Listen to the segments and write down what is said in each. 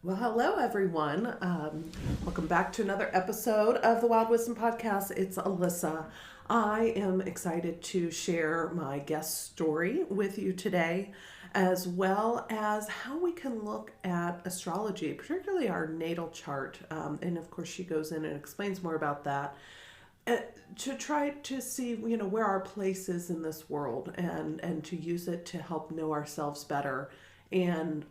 Well, hello, everyone. Welcome back to another episode of the Wild Wisdom Podcast. It's Alyssa. I am excited to share my guest story with you today, as well as how we can look at astrology, particularly our natal chart. And of course, she goes in and explains more about that. To try to see, where our place is in this world and to use it to help know ourselves better. And,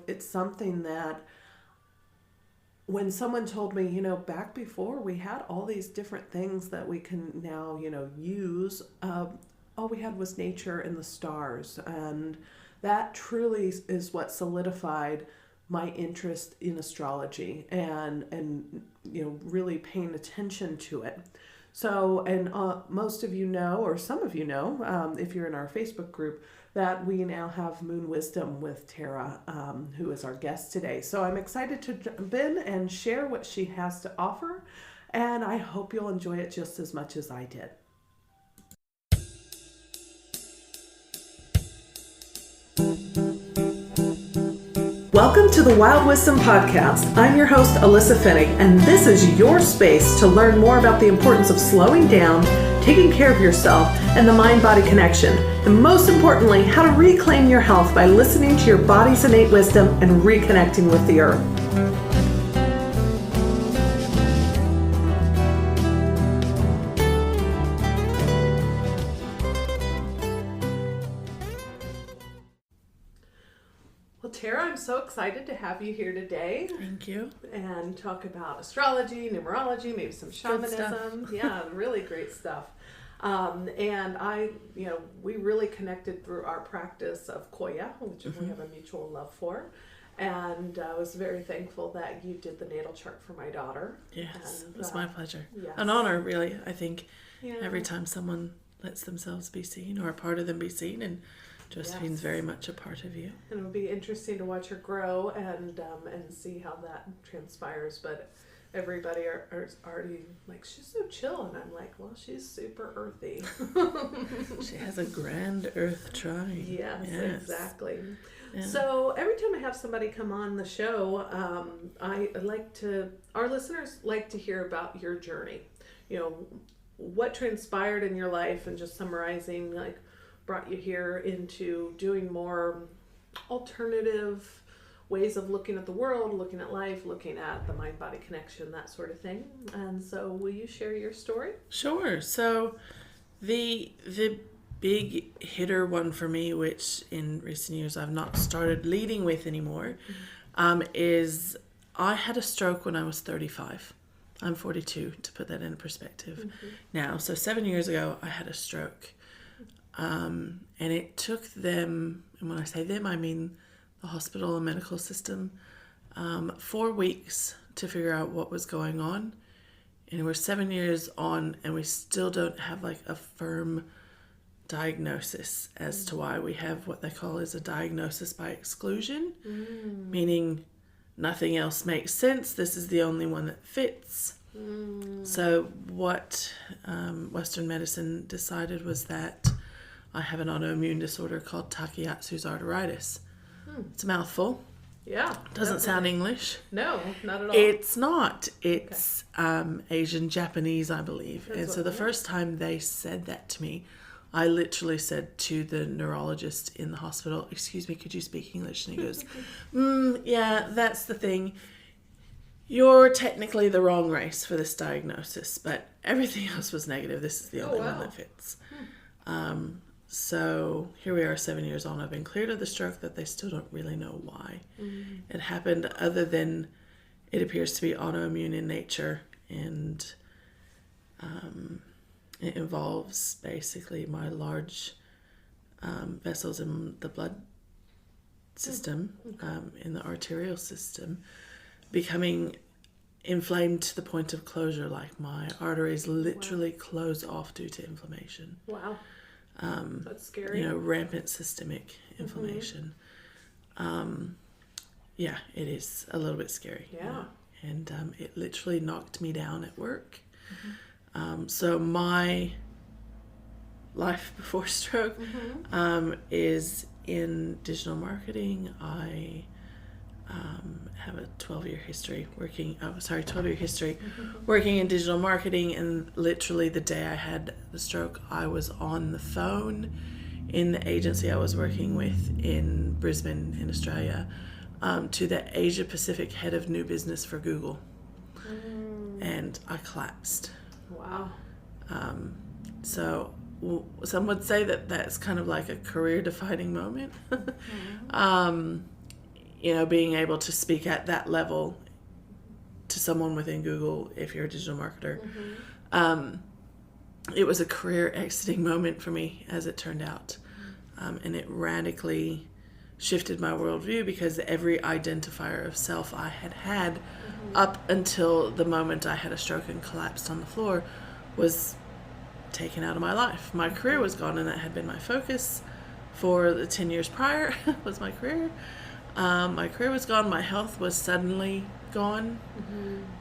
it's something that when someone told me, back before we had all these different things that we can now, use, all we had was nature and the stars. And that truly is what solidified my interest in astrology and really paying attention to it. So, and most of you know, or some of you know, if you're in our Facebook group, that we now have Moon Wisdom with Tara, who is our guest today. So I'm excited to jump in and share what she has to offer, and I hope you'll enjoy it just as much as I did. Welcome to the Wild Wisdom Podcast. I'm your host, Alyssa Finnick, and this is your space to learn more about the importance of slowing down, taking care of yourself, and the mind-body connection. And most importantly, how to reclaim your health by listening to your body's innate wisdom and reconnecting with the earth. Well, Tara, I'm so excited to have you here today. Thank you. And talk about astrology, numerology, maybe some shamanism. Yeah, really great stuff. And we really connected through our practice of Koya, which we have a mutual love for. And I was very thankful that you did the natal chart for my daughter. Yes, it was my pleasure. Yes. An honor, really. I think every time someone lets themselves be seen or a part of them be seen, and Josephine's very much a part of you. And it'll be interesting to watch her grow and see how that transpires. But everybody are already like, she's so chill, and I'm like, well, she's super earthy. She has a grand earth trine. Yes, exactly. Yeah. So every time I have somebody come on the show, our listeners like to hear about your journey. What transpired in your life, and just summarizing, like, brought you here into doing more alternative ways of looking at the world, looking at life, looking at the mind-body connection, that sort of thing. And so will you share your story? Sure. So the big hitter one for me, which in recent years I've not started leading with anymore, is I had a stroke when I was 35. I'm 42, to put that in perspective now. So 7 years ago, I had a stroke. And it took them, and when I say them, I mean the hospital and medical system, 4 weeks to figure out what was going on. And we're 7 years on, and we still don't have like a firm diagnosis as to why we have what they call is a diagnosis by exclusion, meaning nothing else makes sense. This is the only one that fits. So what Western medicine decided was that I have an autoimmune disorder called Takayatsu's arteritis. It's a mouthful. Yeah. Doesn't sound English. No, not at all. It's not. It's Asian Japanese, I believe. And so the first time they said that to me, I literally said to the neurologist in the hospital, "Excuse me, could you speak English?" And he goes, yeah, that's the thing. You're technically the wrong race for this diagnosis, but everything else was negative. This is the only one that fits. So here we are 7 years on. I've been cleared of the stroke that they still don't really know why it happened, other than it appears to be autoimmune in nature, and it involves basically my large vessels in the blood system, in the arterial system, becoming inflamed to the point of closure. Like my arteries literally close off due to inflammation. Wow. That's scary. Rampant systemic inflammation. Yeah, it is a little bit scary. Yeah. And it literally knocked me down at work. So my life before stroke is in digital marketing. I have a 12-year history working in digital marketing, and literally the day I had the stroke, I was on the phone in the agency I was working with in Brisbane in Australia to the Asia Pacific head of new business for Google. And I collapsed. Wow. So some would say that that's kind of like a career-defining moment. Being able to speak at that level to someone within Google, if you're a digital marketer. It was a career exiting moment for me, as it turned out. And it radically shifted my worldview, because every identifier of self I had up until the moment I had a stroke and collapsed on the floor was taken out of my life. My career was gone, and that had been my focus for the 10 years prior was my career. My career was gone. My health was suddenly gone.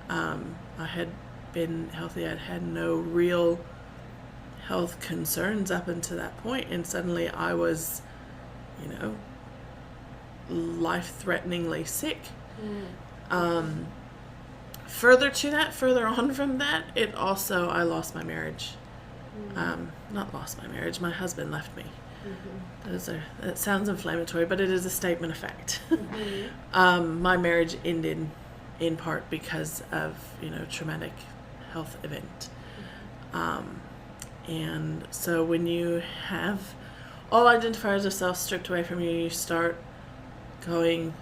I had been healthy. I'd had no real health concerns up until that point, and suddenly I was, life-threateningly sick. Further on from that, I lost my marriage. Not lost my marriage, my husband left me. That sounds inflammatory, but it is a statement of fact. My marriage ended in part because of, traumatic health event. And so when you have all identifiers of self stripped away from you, you start going,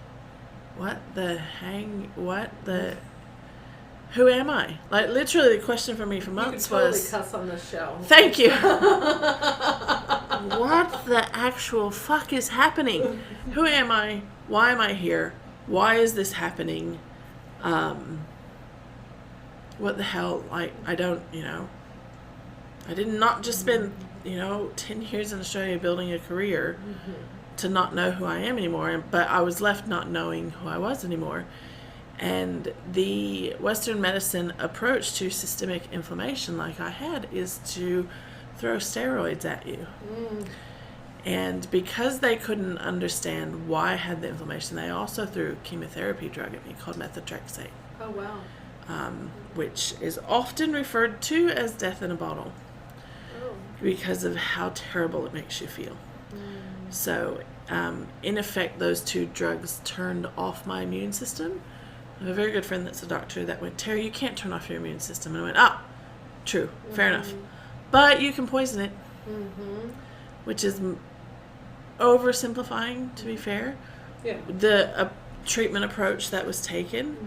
who am I? Like, literally, the question for me for months was... You can totally cuss on this show. Thank you. What the actual fuck is happening? Who am I? Why am I here? Why is this happening? What the hell? I don't, I did not just spend, 10 years in Australia building a career to not know who I am anymore, but I was left not knowing who I was anymore. And the Western medicine approach to systemic inflammation, like I had, is to throw steroids at you. And because they couldn't understand why I had the inflammation, they also threw chemotherapy drug at me called methotrexate. Oh, wow. Which is often referred to as death in a bottle. Oh. Because of how terrible it makes you feel. So, in effect, those two drugs turned off my immune system. I have a very good friend that's a doctor that went, Terry, you can't turn off your immune system. And I went, true, fair enough. But you can poison it, which is oversimplifying, to be fair. Yeah. The treatment approach that was taken.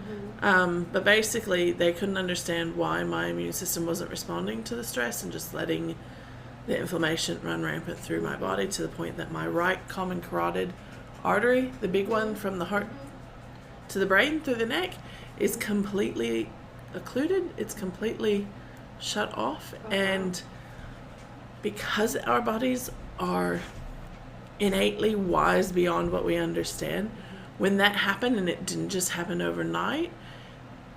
But basically, they couldn't understand why my immune system wasn't responding to the stress and just letting the inflammation run rampant through my body, to the point that my right common carotid artery, the big one from the heart to the brain through the neck, is completely occluded. It's completely shut off. And because our bodies are innately wise beyond what we understand, when that happened, and it didn't just happen overnight,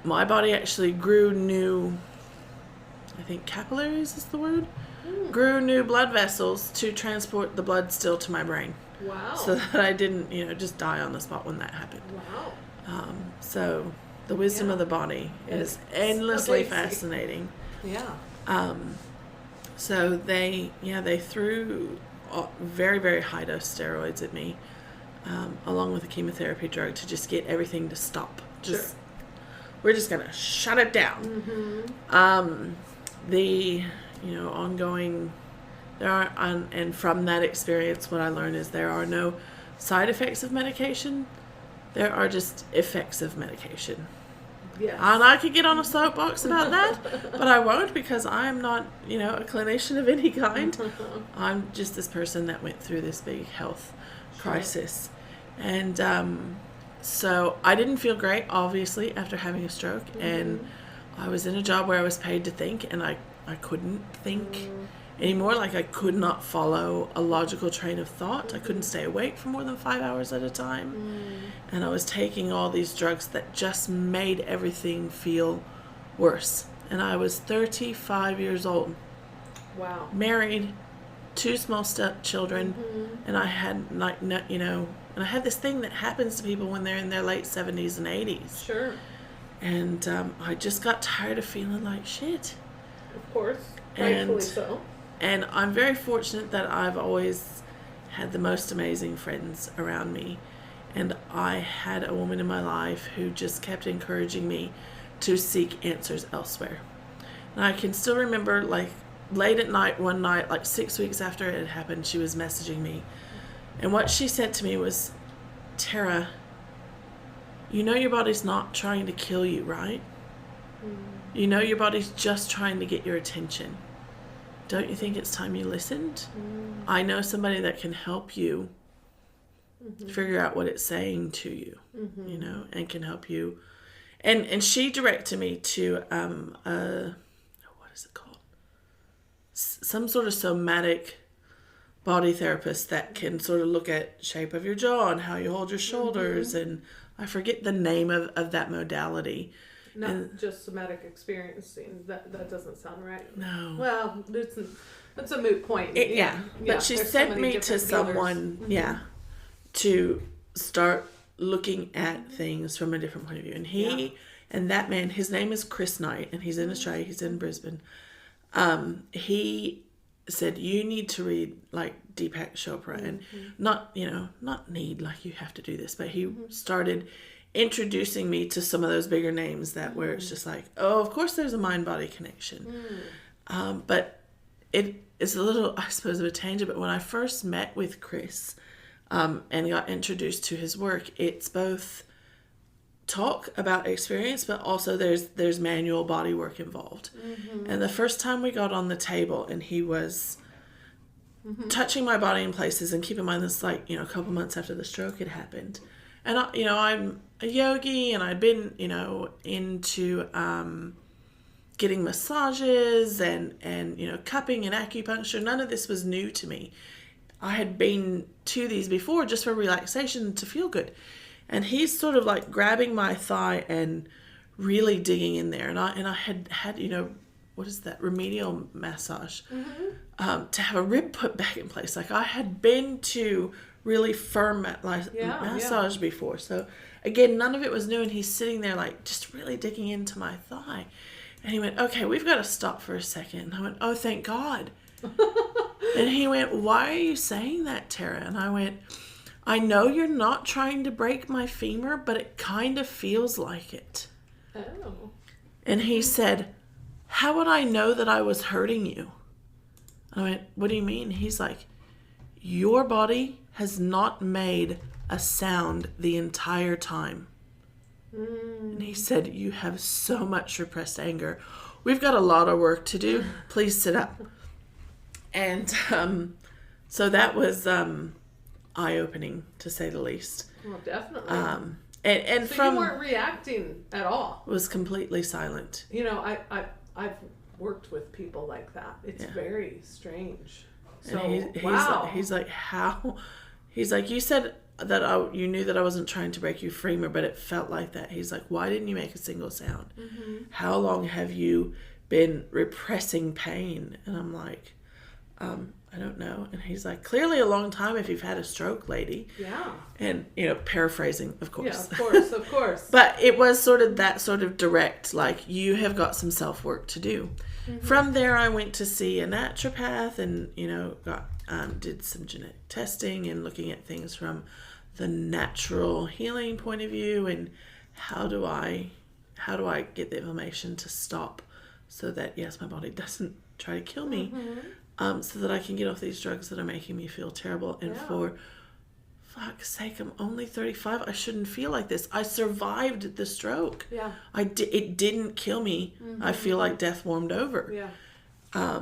my body actually grew new, I think capillaries is the word, grew new blood vessels to transport the blood still to my brain. Wow. So that I didn't, just die on the spot when that happened. Wow. So the wisdom of the body is endlessly fascinating. Yeah. So they threw very, very high dose steroids at me, along with a chemotherapy drug, to just get everything to stop. We're just gonna shut it down. The ongoing, and from that experience, what I learned is there are no side effects of medication. There are just effects of medication. Yes. And I could get on a soapbox about that, but I won't, because I'm not, a clinician of any kind. I'm just this person that went through this big health crisis. And so I didn't feel great, obviously, after having a stroke. And I was in a job where I was paid to think, and I couldn't think anymore. Like, I could not follow a logical train of thought. I couldn't stay awake for more than 5 hours at a time. And I was taking all these drugs that just made everything feel worse. And I was 35 years old. Wow. Married, 2 small stepchildren, and I had, And I have this thing that happens to people when they're in their late 70s and 80s. Sure. And I just got tired of feeling like shit. Of course. Rightfully so. And I'm very fortunate that I've always had the most amazing friends around me. And I had a woman in my life who just kept encouraging me to seek answers elsewhere. And I can still remember, like, late at night, one night, like 6 weeks after it had happened, she was messaging me. And what she said to me was, Tara, you know your body's not trying to kill you, right? You know your body's just trying to get your attention. Don't you think it's time you listened? I know somebody that can help you figure out what it's saying to you, you know, and can help you. And she directed me to, what is it called? Some sort of somatic body therapist that can sort of look at shape of your jaw and how you hold your shoulders. And I forget the name of that modality. Not just somatic experiencing. That doesn't sound right. No. Well, that's a moot point. But she sent me to someone, to start looking at things from a different point of view. And and that man, his name is Chris Knight, and he's in Australia, he's in Brisbane. He said, you need to read like Deepak Chopra, and not need like you have to do this, but he started introducing me to some of those bigger names that where it's just like, oh, of course there's a mind-body connection. But it is a little, I suppose, of a tangent, but when I first met with Chris and got introduced to his work, it's both talk about experience, but also there's manual body work involved. And the first time we got on the table and he was touching my body in places, and keep in mind this, like, a couple months after the stroke had happened, and I'm a yogi, and I'd been into getting massages and cupping and acupuncture. None of this was new to me. I had been to these before just for relaxation, to feel good. And he's sort of like grabbing my thigh and really digging in there. And I had what is that, remedial massage, to have a rib put back in place. Like, I had been to really firm massage before. So again, none of it was new. And he's sitting there like just really digging into my thigh. And he went, okay, we've got to stop for a second. And I went, oh, thank God. And he went, why are you saying that, Tara? And I went, I know you're not trying to break my femur, but it kind of feels like it. Oh. And he said, how would I know that I was hurting you? I went, what do you mean? He's like, your body has not made a sound the entire time. And he said, you have so much repressed anger. We've got a lot of work to do. Please sit up. And so that was eye-opening, to say the least. Well, definitely. And so from, you weren't reacting at all. was completely silent. I've worked with people like that. It's very strange. So, And wow. he's like, how? He's like, you said that you knew that I wasn't trying to break your femur, but it felt like that. He's like, why didn't you make a single sound? How long have you been repressing pain? And I'm like, I don't know. And he's like, clearly a long time if you've had a stroke, lady. Yeah. And, paraphrasing, of course. Yeah, of course. But it was sort of that sort of direct, like, you have got some self-work to do. From there, I went to see a naturopath and, did some genetic testing and looking at things from the natural healing point of view, and how do I get the inflammation to stop so that, yes, my body doesn't try to kill me, so that I can get off these drugs that are making me feel terrible. And for fuck's sake, I'm only 35. I shouldn't feel like this. I survived the stroke. Yeah. It didn't kill me. I feel like death warmed over. Yeah.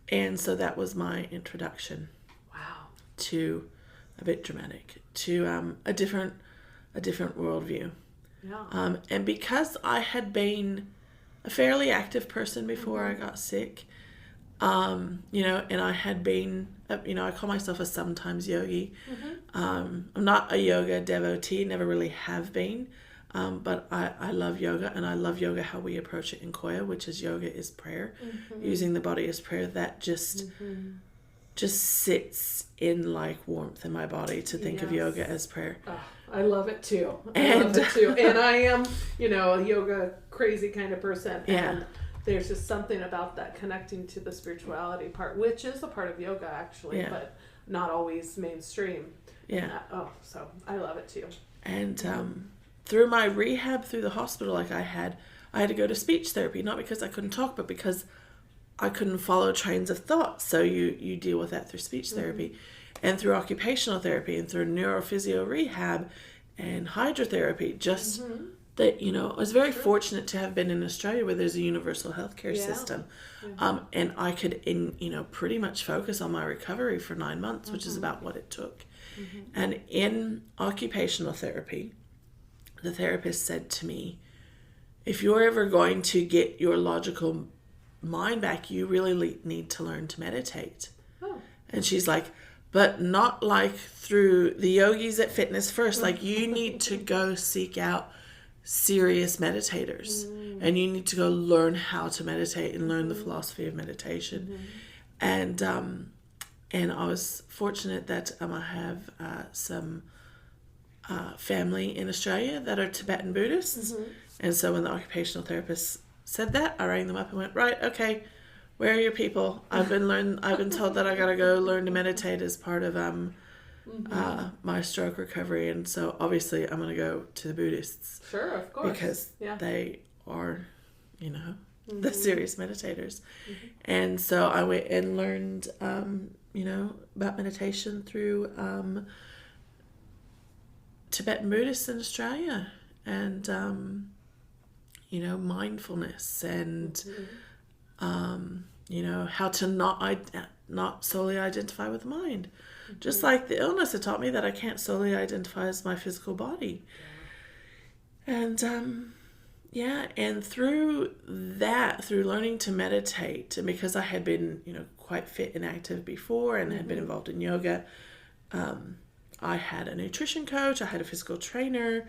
And so that was my introduction. Wow. To, a bit dramatic, to a different worldview. Yeah. And because I had been a fairly active person before I got sick, and I had been, I call myself a sometimes yogi. I'm not a yoga devotee, never really have been, but I love yoga, and I love yoga how we approach it in Koya, which is yoga is prayer, using the body as prayer. That just just sits in like warmth in my body to think of yoga as prayer. Oh, I love it too. And I am, a yoga crazy kind of person. And there's just something about that connecting to the spirituality part, which is a part of yoga actually, but not always mainstream. Yeah. So I love it too. And through my rehab through the hospital, like I had to go to speech therapy, not because I couldn't talk, but because I couldn't follow trains of thought. So you deal with that through speech therapy and through occupational therapy and through neurophysio rehab and hydrotherapy. Just that, I was very fortunate to have been in Australia where there's a universal healthcare system. And I could, pretty much focus on my recovery for 9 months, which is about what it took. And in occupational therapy, the therapist said to me, if you're ever going to get your logical mind back, you really need to learn to meditate. And she's like, but not like through the yogis at Fitness First. Like, you need to go seek out serious meditators and you need to go learn how to meditate and learn the philosophy of meditation. And I was fortunate that I have some family in Australia that are Tibetan Buddhists. And so when the occupational therapist said that, I rang them up and went, right, okay, where are your people? I've been told that I gotta go learn to meditate as part of my stroke recovery, and so obviously I'm gonna go to the Buddhists. Sure, of course. Because they are, the serious meditators. And so I went and learned about meditation through Tibetan Buddhists in Australia, and mindfulness, and how to not solely identify with the mind. Just like the illness, it taught me that I can't solely identify as my physical body. And and through that, through learning to meditate, and because I had been quite fit and active before and had been involved in yoga, I had a nutrition coach, I had a physical trainer.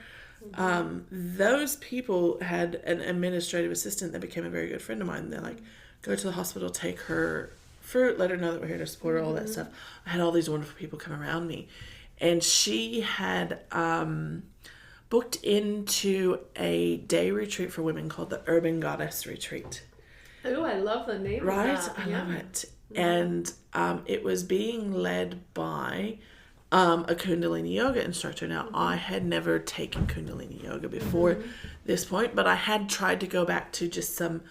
Those people had an administrative assistant that became a very good friend of mine. They're like, go to the hospital, take her fruit, let her know that we're here to support her, all that stuff. I had all these wonderful people come around me. And she had booked into a day retreat for women called the Urban Goddess Retreat. Oh, I love the name of that. I love it. And it was being led by a Kundalini yoga instructor. Now, I had never taken Kundalini yoga before this point, but I had tried to go back to just some,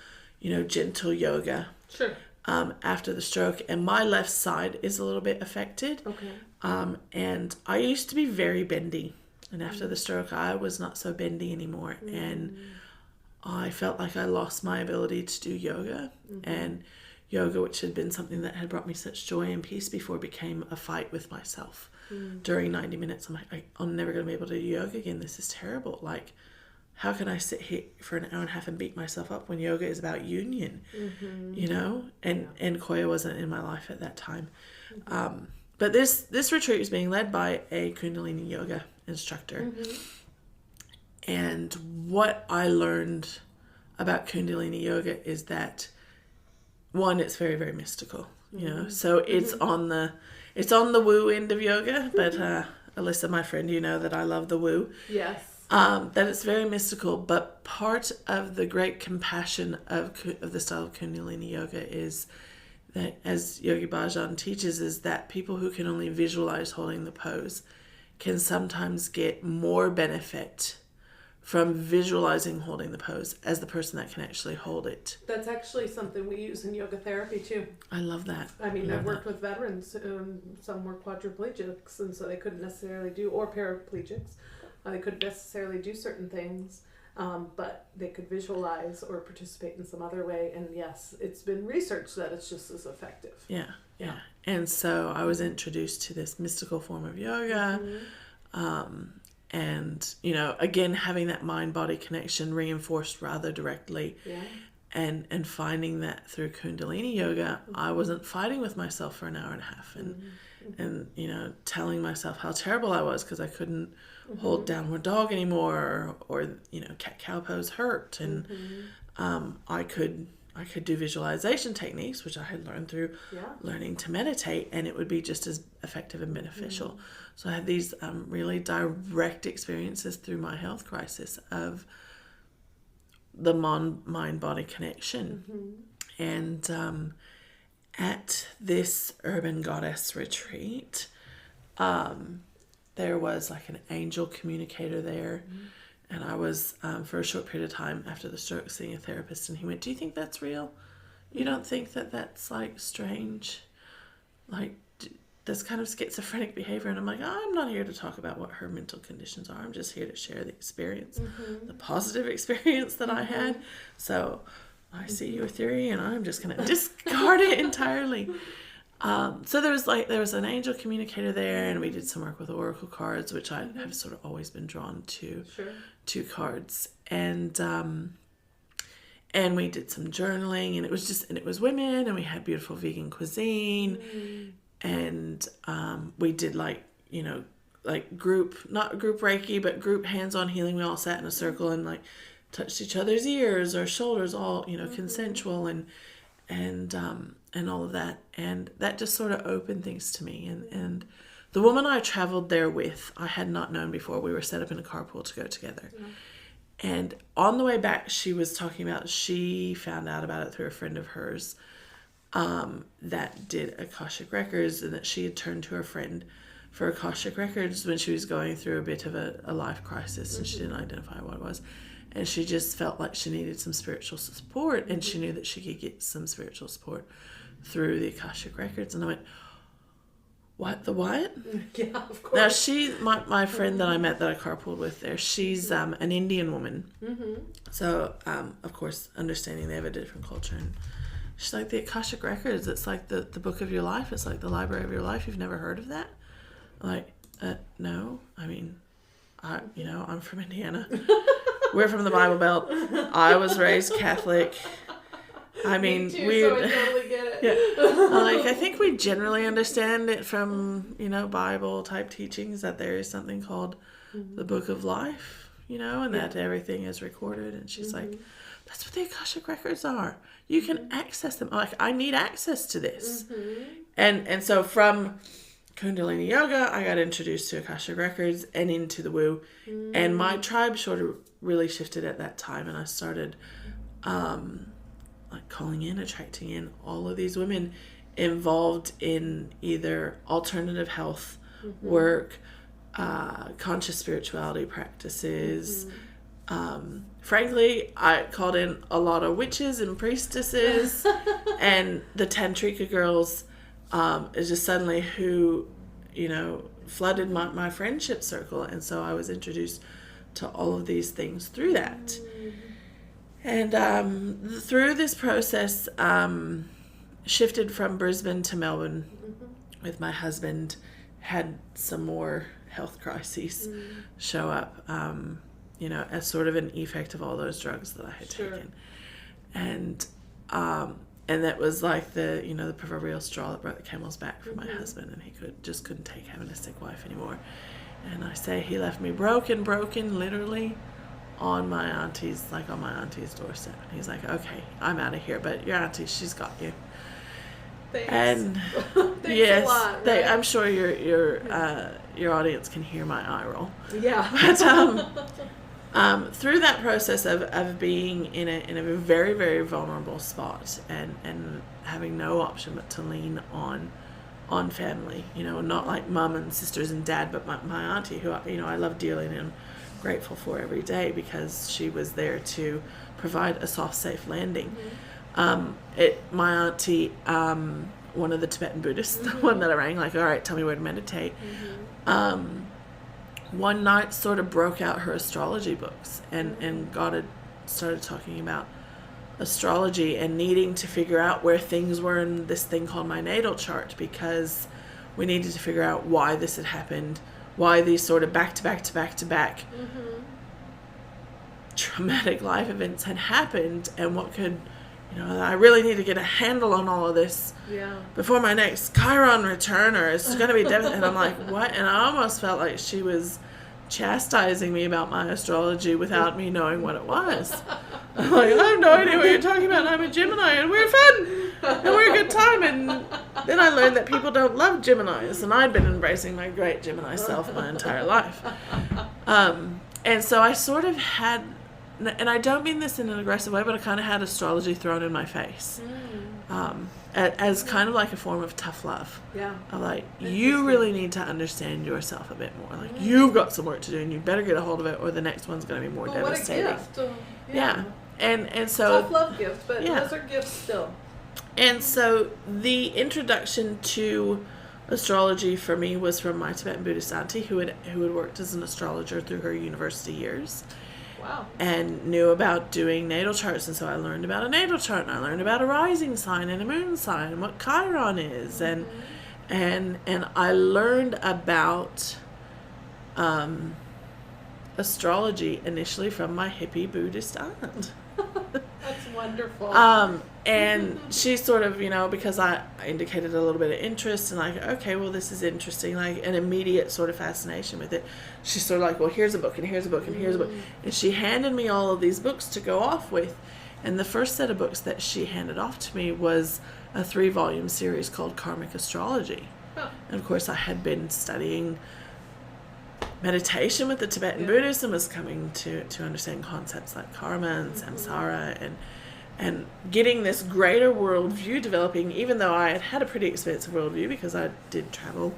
gentle yoga. Sure. After the stroke, and my left side is a little bit affected. Okay. And I used to be very bendy, and after the stroke, I was not so bendy anymore, and I felt like I lost my ability to do yoga, and yoga, which had been something that had brought me such joy and peace before, became a fight with myself. During 90 minutes, I'm like, I'm never going to be able to do yoga again. This is terrible. Like, how can I sit here for an hour and a half and beat myself up when yoga is about union, And Koya wasn't in my life at that time. But this retreat was being led by a Kundalini yoga instructor. And what I learned about Kundalini yoga is that, one, it's very, very mystical, so it's on the woo end of yoga, but Alyssa, my friend, that I love the woo. Yes. That it's very mystical, but part of the great compassion of the style of Kundalini yoga is that, as Yogi Bhajan teaches, is that people who can only visualize holding the pose can sometimes get more benefit from visualizing holding the pose as the person that can actually hold it. That's actually something we use in yoga therapy too. I love that. I mean, I've worked with veterans, some were quadriplegics, and so they couldn't necessarily do, or paraplegics, they couldn't necessarily do certain things, but they could visualize or participate in some other way. And yes, it's been researched that it's just as effective. Yeah. And so I was introduced to this mystical form of yoga. And, again, having that mind-body connection reinforced rather directly. Yeah. And finding that through Kundalini yoga, I wasn't fighting with myself for an hour and a half and telling myself how terrible I was because I couldn't hold downward dog anymore, or cat-cow pose hurt. And I could I could do visualization techniques, which I had learned through learning to meditate, and it would be just as effective and beneficial. So I had these really direct experiences through my health crisis of the mind-body connection. And at this urban goddess retreat, there was like an angel communicator there. And I was, for a short period of time after the stroke, seeing a therapist, and he went, "Do you think that's real? You don't think that that's like strange? Like, that's kind of schizophrenic behavior?" And I'm like, "I'm not here to talk about what her mental conditions are. I'm just here to share the experience, the positive experience that I had. So I see your theory and I'm just going to discard it entirely." So there was an angel communicator there, and we did some work with oracle cards, which I have sort of always been drawn to. To cards, and we did some journaling, and it was women, and we had beautiful vegan cuisine, and we did like group, not group Reiki, but group hands-on healing. We all sat in a circle and like touched each other's ears or shoulders, all consensual and all of that, and that just sort of opened things to me. And the woman I traveled there with, I had not known before. We were set up in a carpool to go together. And on the way back, she was talking about, she found out about it through a friend of hers that did Akashic Records, and that she had turned to her friend for Akashic Records when she was going through a bit of a life crisis, and she didn't identify what it was. And she just felt like she needed some spiritual support, and she knew that she could get some spiritual support through the Akashic Records. And I went, "What? The what?" Yeah, of course. Now my friend that I met that I carpooled with there, she's an Indian woman. So, of course, understanding they have a different culture. And she's like, "The Akashic Records, it's like the book of your life. It's like the library of your life. You've never heard of that?" I'm like, no. I mean, I'm from Indiana. We're from the Bible Belt. I was raised Catholic. I mean, so I totally get it. Like, I think we generally understand it from, Bible type teachings, that there is something called the Book of Life, and that everything is recorded. And she's like, "That's what the Akashic Records are. You can access them." I'm like, I need access to this. And so from Kundalini Yoga, I got introduced to Akashic Records and into the woo. And my tribe sort of really shifted at that time, and I started calling in, attracting in all of these women involved in either alternative health work, conscious spirituality practices. Frankly, I called in a lot of witches and priestesses, and the Tantrika girls is just suddenly who, flooded my friendship circle. And so I was introduced to all of these things through that. And through this process, shifted from Brisbane to Melbourne with my husband, had some more health crises show up, as sort of an effect of all those drugs that I had taken. And that was like the proverbial straw that broke the camel's back for my husband, and he couldn't take having a sick wife anymore. And I say he left me broken, literally on my auntie's doorstep. And he's like, "Okay, I'm out of here, but your auntie, she's got you." Thanks. And Thanks yes, a lot, right? I'm sure your audience can hear my eye roll. Yeah. But through that process of being in a very, very vulnerable spot, and having no option but to lean on family, not like mom and sisters and dad, but my auntie, who I love dearly and am grateful for every day, because she was there to provide a soft, safe landing. My auntie, one of the Tibetan Buddhists, the one that I rang, like, "All right, tell me where to meditate." One night sort of broke out her astrology books, and God had started talking about astrology and needing to figure out where things were in this thing called my natal chart, because we needed to figure out why this had happened, why these sort of back to back traumatic life events had happened, and what could, I really need to get a handle on all of this before my next Chiron return, or it's going to be devastating. And I'm like, what? And I almost felt like she was chastising me about my astrology without me knowing what it was. I'm like, I have no idea what you're talking about. I'm a Gemini and we're fun and we're a good time. And then I learned that people don't love Geminis, and I'd been embracing my great Gemini self my entire life. And so I sort of had, and I don't mean this in an aggressive way, but I kind of had astrology thrown in my face. As kind of like a form of tough love. Yeah. I'm like, you really need to understand yourself a bit more. Like, you've got some work to do, and you better get a hold of it, or the next one's going to be more devastating. What a gift. Yeah. And so... Tough love gift, but those are gifts still. And so the introduction to astrology for me was from my Tibetan Buddhist auntie who had worked as an astrologer through her university years. Wow. And knew about doing natal charts, and so I learned about a natal chart, and I learned about a rising sign and a moon sign and what Chiron is, and I learned about astrology initially from my hippie Buddhist aunt. That's wonderful. And she sort of, because I indicated a little bit of interest and like, okay, well, this is interesting, like an immediate sort of fascination with it. She's sort of like, well, here's a book and here's a book and here's a book. And she handed me all of these books to go off with. And the first set of books that she handed off to me was a 3-volume series called Karmic Astrology. Oh. And of course I had been studying meditation with the Tibetan Buddhists and was coming to understand concepts like karma and samsara and getting this greater worldview developing, even though I had a pretty expansive worldview because I did travel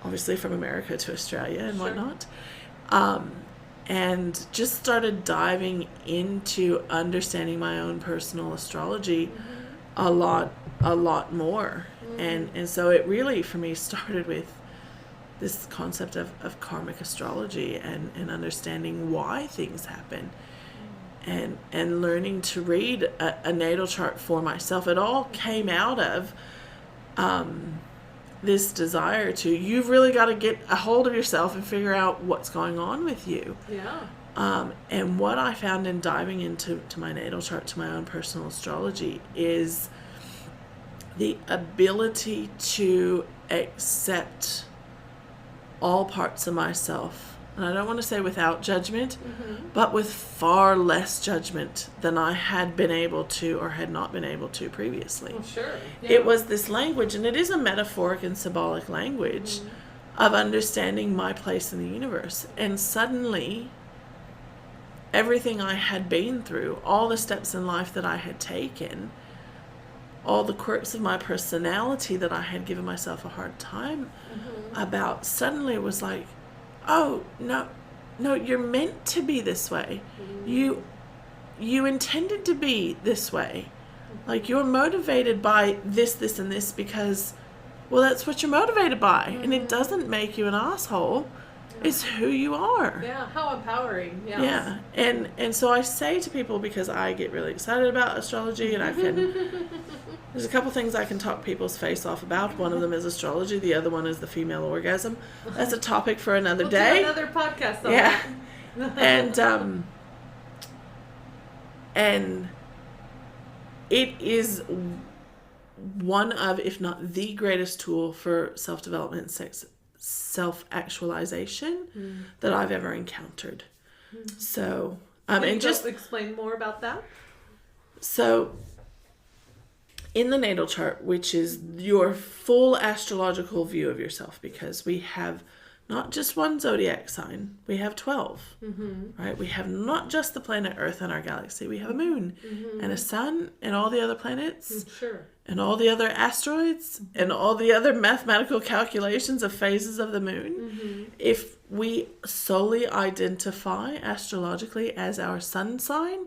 obviously from America to Australia and whatnot. And just started diving into understanding my own personal astrology a lot more. And so it really for me started with this concept of karmic astrology and understanding why things happen and learning to read a natal chart for myself. It all came out of this desire to, you've really got to get a hold of yourself and figure out what's going on with you. Yeah. And what I found in diving into my natal chart, to my own personal astrology, is the ability to accept all parts of myself, and I don't want to say without judgment, but with far less judgment than I had been able to or had not been able to previously. Well, sure. Yeah. It was this language, and it is a metaphoric and symbolic language of understanding my place in the universe. And suddenly, everything I had been through, all the steps in life that I had taken, all the quirks of my personality that I had given myself a hard time about, suddenly was like, oh, no, you're meant to be this way. You intended to be this way. Like, you're motivated by this, and this because, well, that's what you're motivated by. And it doesn't make you an asshole. It's who you are. Yeah, how empowering. Yes. Yeah. And so I say to people, because I get really excited about astrology, and I can... There's a couple things I can talk people's face off about. One of them is astrology. The other one is the female orgasm. That's a topic for another day. Do another podcast on that. And it is one of, if not the greatest tool for self-development and self-actualization that I've ever encountered. So, and just explain more about that. So, in the natal chart, which is your full astrological view of yourself, because we have not just one zodiac sign, we have 12, right? We have not just the planet Earth and our galaxy, we have a moon and a sun and all the other planets and all the other asteroids and all the other mathematical calculations of phases of the moon. If we solely identify astrologically as our sun sign,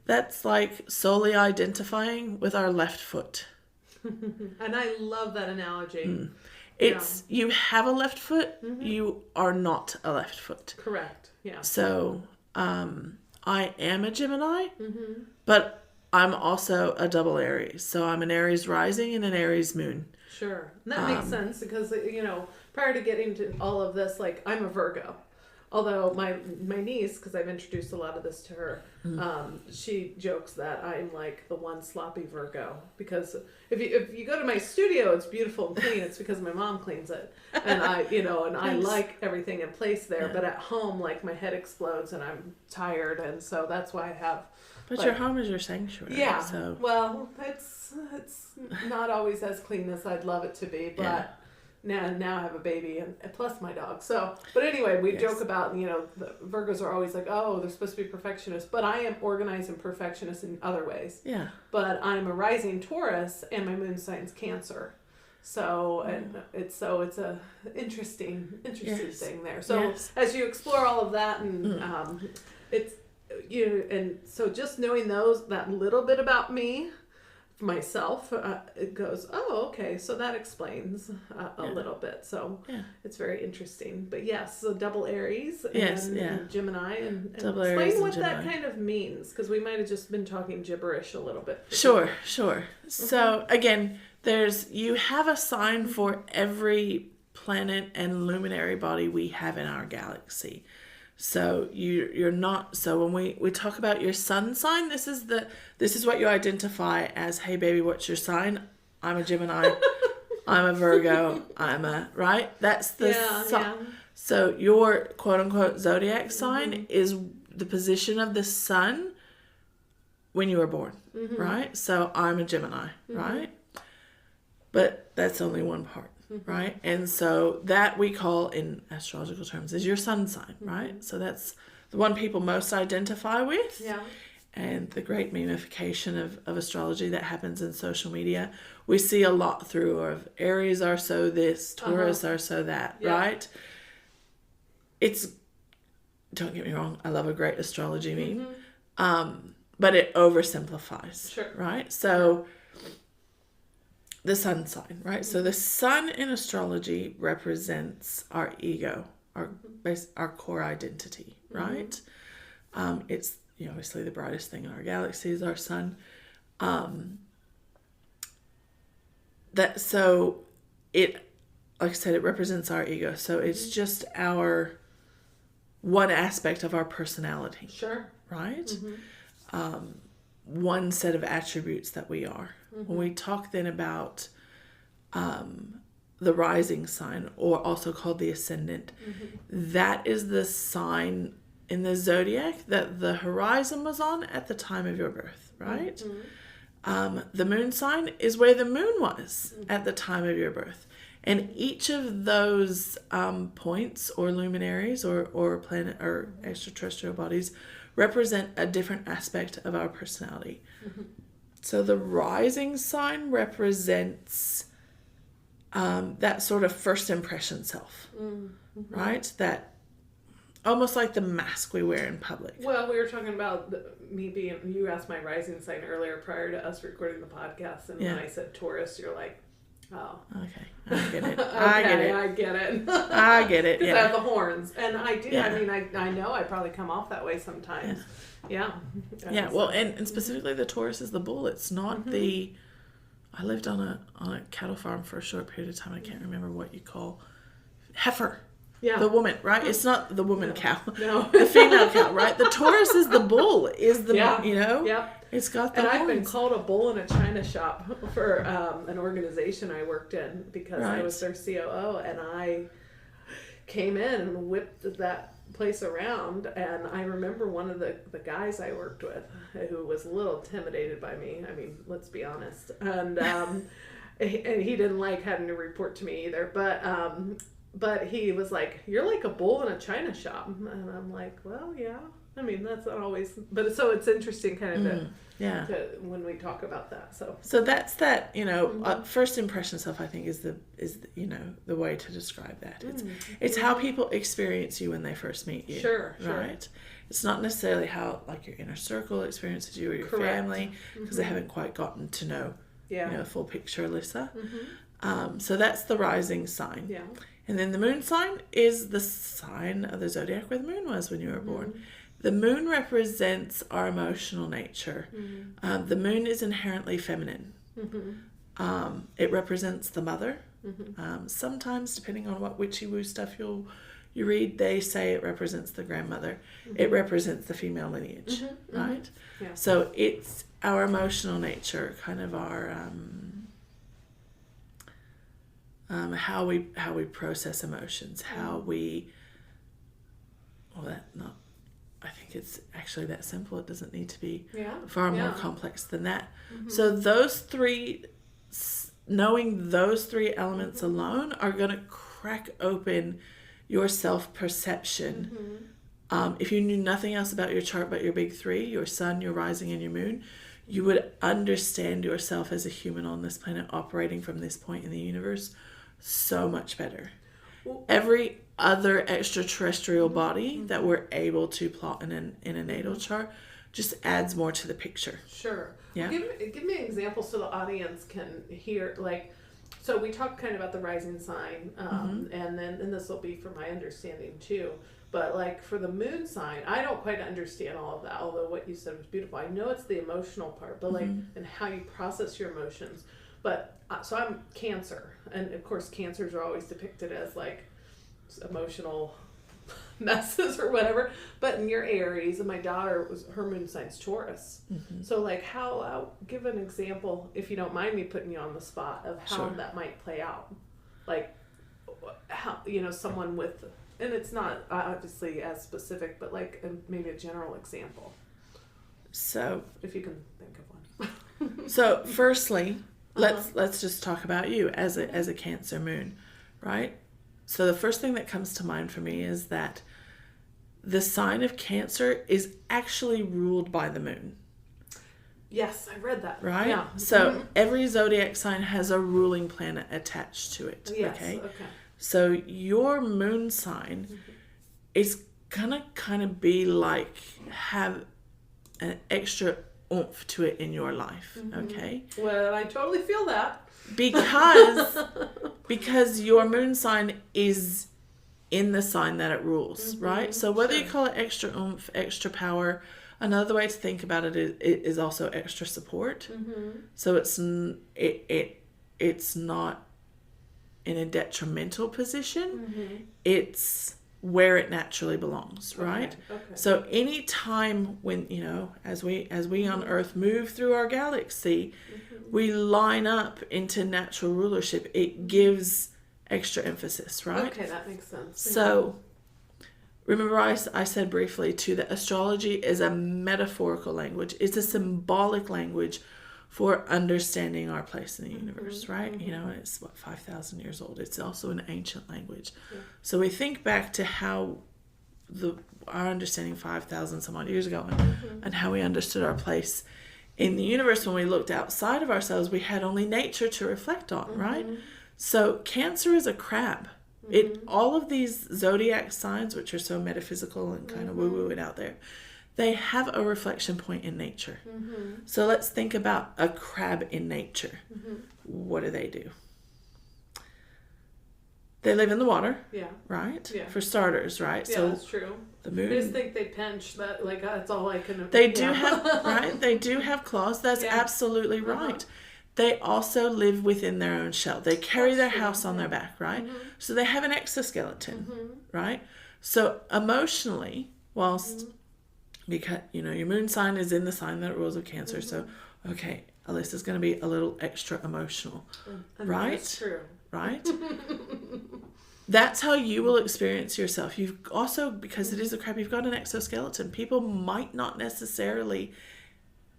that's like solely identifying with our left foot. And I love that analogy. It's you have a left foot, you are not a left foot. Correct. Yeah. So I am a Gemini, but I'm also a double Aries. So I'm an Aries rising and an Aries moon. Sure. And that makes sense because, prior to getting to all of this, like, I'm a Virgo. Although my niece, because I've introduced a lot of this to her, she jokes that I'm like the one sloppy Virgo, because if you go to my studio, it's beautiful and clean. It's because my mom cleans it, and I like everything in place there. Yeah. But at home, like, my head explodes and I'm tired, and so that's why I have. But your home is your sanctuary. Yeah. So. Well, it's not always as clean as I'd love it to be, but. Yeah. Now I have a baby and plus my dog. So, but anyway, we joke about, the Virgos are always like, oh, they're supposed to be perfectionists, but I am organized and perfectionist in other ways. Yeah. But I'm a rising Taurus and my moon sign's Cancer. So, and it's a interesting thing there. So as you explore all of that, and it's, and so just knowing that little bit about me, myself, it goes, oh, okay, so that explains a little bit. So it's very interesting. But yes, so double Aries and Gemini, and double explain Aries what and that kind of means, because we might have just been talking gibberish a little bit. Sure. So again, you have a sign for every planet and luminary body we have in our galaxy. So you're not, so when we talk about your sun sign, this is what you identify as, hey baby, what's your sign? I'm a Gemini, I'm a Virgo, right? That's the sign. Yeah. So your quote unquote zodiac sign is the position of the sun when you were born, right? So I'm a Gemini, right? But that's only one part. Right? And so that we call, in astrological terms, is your sun sign, right? So that's the one people most identify with. Yeah. And the great memification of astrology that happens in social media, we see a lot through of Aries are so this, Taurus are so that, right? Don't get me wrong, I love a great astrology meme, but it oversimplifies, right? So the sun sign, right? So the sun in astrology represents our ego, our core identity, right? It's obviously the brightest thing in our galaxy is our sun. So it, like I said, it represents our ego. So it's just our one aspect of our personality, right? One set of attributes that we are. When we talk then about the rising sign, or also called the ascendant, that is the sign in the zodiac that the horizon was on at the time of your birth, right? The moon sign is where the moon was at the time of your birth. And each of those points or luminaries or planet or extraterrestrial bodies represent a different aspect of our personality. So the rising sign represents that sort of first impression self, right? That almost like the mask we wear in public. Well, we were talking about you asked my rising sign earlier prior to us recording the podcast, and when I said Taurus, you're like, oh. Okay, I get it. I get it. I get it, because I have the horns. And I do, I mean, I know I probably come off that way sometimes. Yeah. Well, and specifically the Taurus is the bull. It's not I lived on a cattle farm for a short period of time. I can't remember what you call heifer. Yeah. The woman, right? It's not the woman cow. No. The female cow, right? The Taurus is the bull, It's got the horns. I've been called a bull in a china shop for an organization I worked in because I was their COO, and I came in and whipped that place around. And I remember one of the guys I worked with who was a little intimidated by me. I mean, let's be honest. And and he didn't like having to report to me either. But he was like, "You're like a bull in a china shop," and I'm like, "Well, yeah. I mean, that's not always, but so it's interesting, kind of, to when we talk about that. So that's that. First impression self, I think, is the way to describe that. It's how people experience you when they first meet you. Sure. Right. It's not necessarily how your inner circle experiences you or your family, because they haven't quite gotten to know the full picture, Alyssa. So that's the rising sign. Yeah. And then the moon sign is the sign of the zodiac where the moon was when you were born. The moon represents our emotional nature. The moon is inherently feminine. It represents the mother. Sometimes, depending on what witchy woo stuff you'll you read, they say it represents the grandmother. It represents the female lineage, right? Yeah. So it's our emotional nature, kind of our how we process emotions, how we. I think it's actually that simple. It doesn't need to be far more complex than that. So those three, knowing those three elements alone are going to crack open your self-perception. If you knew nothing else about your chart but your big three, your sun, your rising, and your moon, you would understand yourself as a human on this planet operating from this point in the universe so much better. Every other extraterrestrial body that we're able to plot in a natal chart just adds more to the picture. Sure. Yeah. Give me an example so the audience can hear, like, so we talked kind of about the rising sign, and this will be for my understanding too. But like for the moon sign, I don't quite understand all of that, although what you said was beautiful. I know it's the emotional part, but like, and how you process your emotions. But so I'm Cancer, and of course Cancers are always depicted as like emotional messes or whatever. But in your Aries, and my daughter her moon sign's Taurus. So like how, give an example, if you don't mind me putting you on the spot, of how that might play out. Like how, someone with, and it's not obviously as specific, but like maybe a general example. So if you can think of one. So firstly, let's just talk about you as a Cancer moon, right? So the first thing that comes to mind for me is that the sign of Cancer is actually ruled by the moon. Yes, I read that. Right? Yeah. So every zodiac sign has a ruling planet attached to it. Yes. Okay. Okay. So your moon sign is gonna kind of be like, have an extra oomph to it in your life. Okay. Well, I totally feel that. Because your moon sign is in the sign that it rules, right? So whether you call it extra oomph, extra power, another way to think about it is also extra support. So it's not in a detrimental position. It's where it naturally belongs, right? Okay. So any time when, as we on Earth move through our galaxy, we line up into natural rulership. It gives extra emphasis, right? Okay, that makes sense. So remember I said briefly too that astrology is a metaphorical language. It's a symbolic language for understanding our place in the universe, right? It's 5,000 years old. It's also an ancient language. So we think back to how our understanding 5,000 some odd years ago and how we understood our place in the universe. When we looked outside of ourselves, we had only nature to reflect on, right? So Cancer is a crab. All of these zodiac signs, which are so metaphysical and kind of woo-woo it out there, they have a reflection point in nature. So let's think about a crab in nature. What do? They live in the water. Yeah. Right? Yeah. For starters, right? Yeah, so that's true. The moon. I just think they pinch that, like, that's all I can. They do have, right? They do have claws. That's absolutely right. They also live within their own shell. They carry their house on their back, right? So they have an exoskeleton, right? So emotionally, whilst, because, your moon sign is in the sign that rules of Cancer. So, okay, Alyssa's going to be a little extra emotional, right? That's true. Right? That's how you will experience yourself. You've also, because it is a crab, you've got an exoskeleton. People might not necessarily,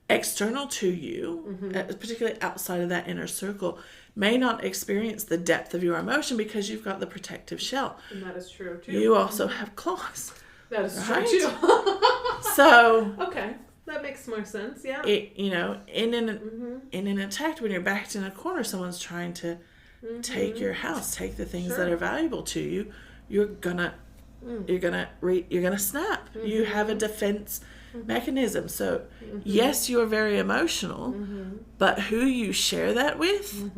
external to you, particularly outside of that inner circle, may not experience the depth of your emotion because you've got the protective shell. And that is true too. You also have claws. That is true too. So okay, that makes more sense. Yeah. In an attack, when you're backed in a corner, someone's trying to take your house, take the things that are valuable to you. You're gonna snap. You have a defense mechanism. So yes, you're very emotional, but who you share that with,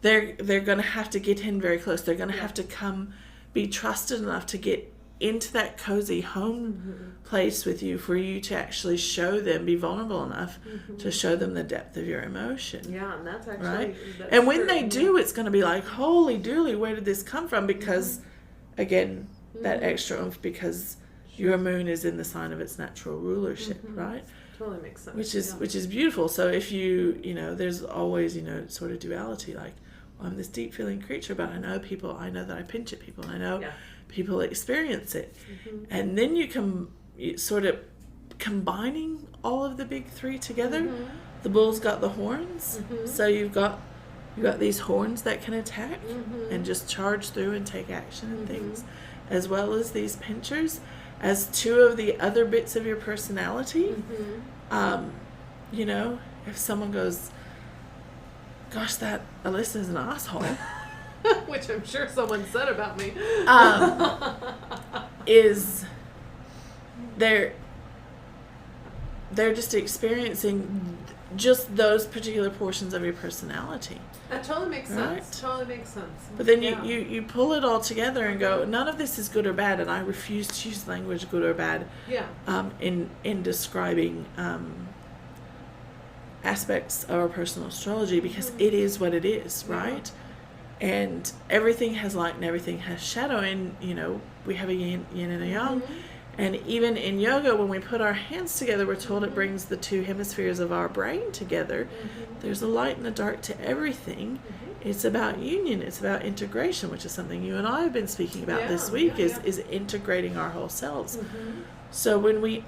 they're gonna have to get in very close. They're gonna have to be trusted enough to get into that cozy home place with you for you to actually show them, be vulnerable enough to show them the depth of your emotion. Yeah, and that's actually right. That's and when true. they do, it's going to be like, holy dooly, where did this come from? Because again, that extra oomph because your moon is in the sign of its natural rulership, right? Totally makes sense. Which is beautiful. So if you there's always sort of duality, like, well, I'm this deep feeling creature, but I know that I pinch at people, I know people experience it, and then you sort of combining all of the big three together. The bull's got the horns, so you've got these horns that can attack and just charge through and take action and things, as well as these pinchers as two of the other bits of your personality. If someone goes, gosh, that Alyssa's an asshole, which I'm sure someone said about me, is they're just experiencing just those particular portions of your personality. That totally makes sense. Totally makes sense. But then you pull it all together and go, none of this is good or bad, and I refuse to use language good or bad in describing aspects of our personal astrology, because it is what it is, right? And everything has light and everything has shadow, and we have a yin and a yang. And even in yoga, when we put our hands together, we're told it brings the two hemispheres of our brain together. There's a light and a dark to everything. It's about union. It's about integration, which is something you and I have been speaking about this week, is integrating our whole selves. So when we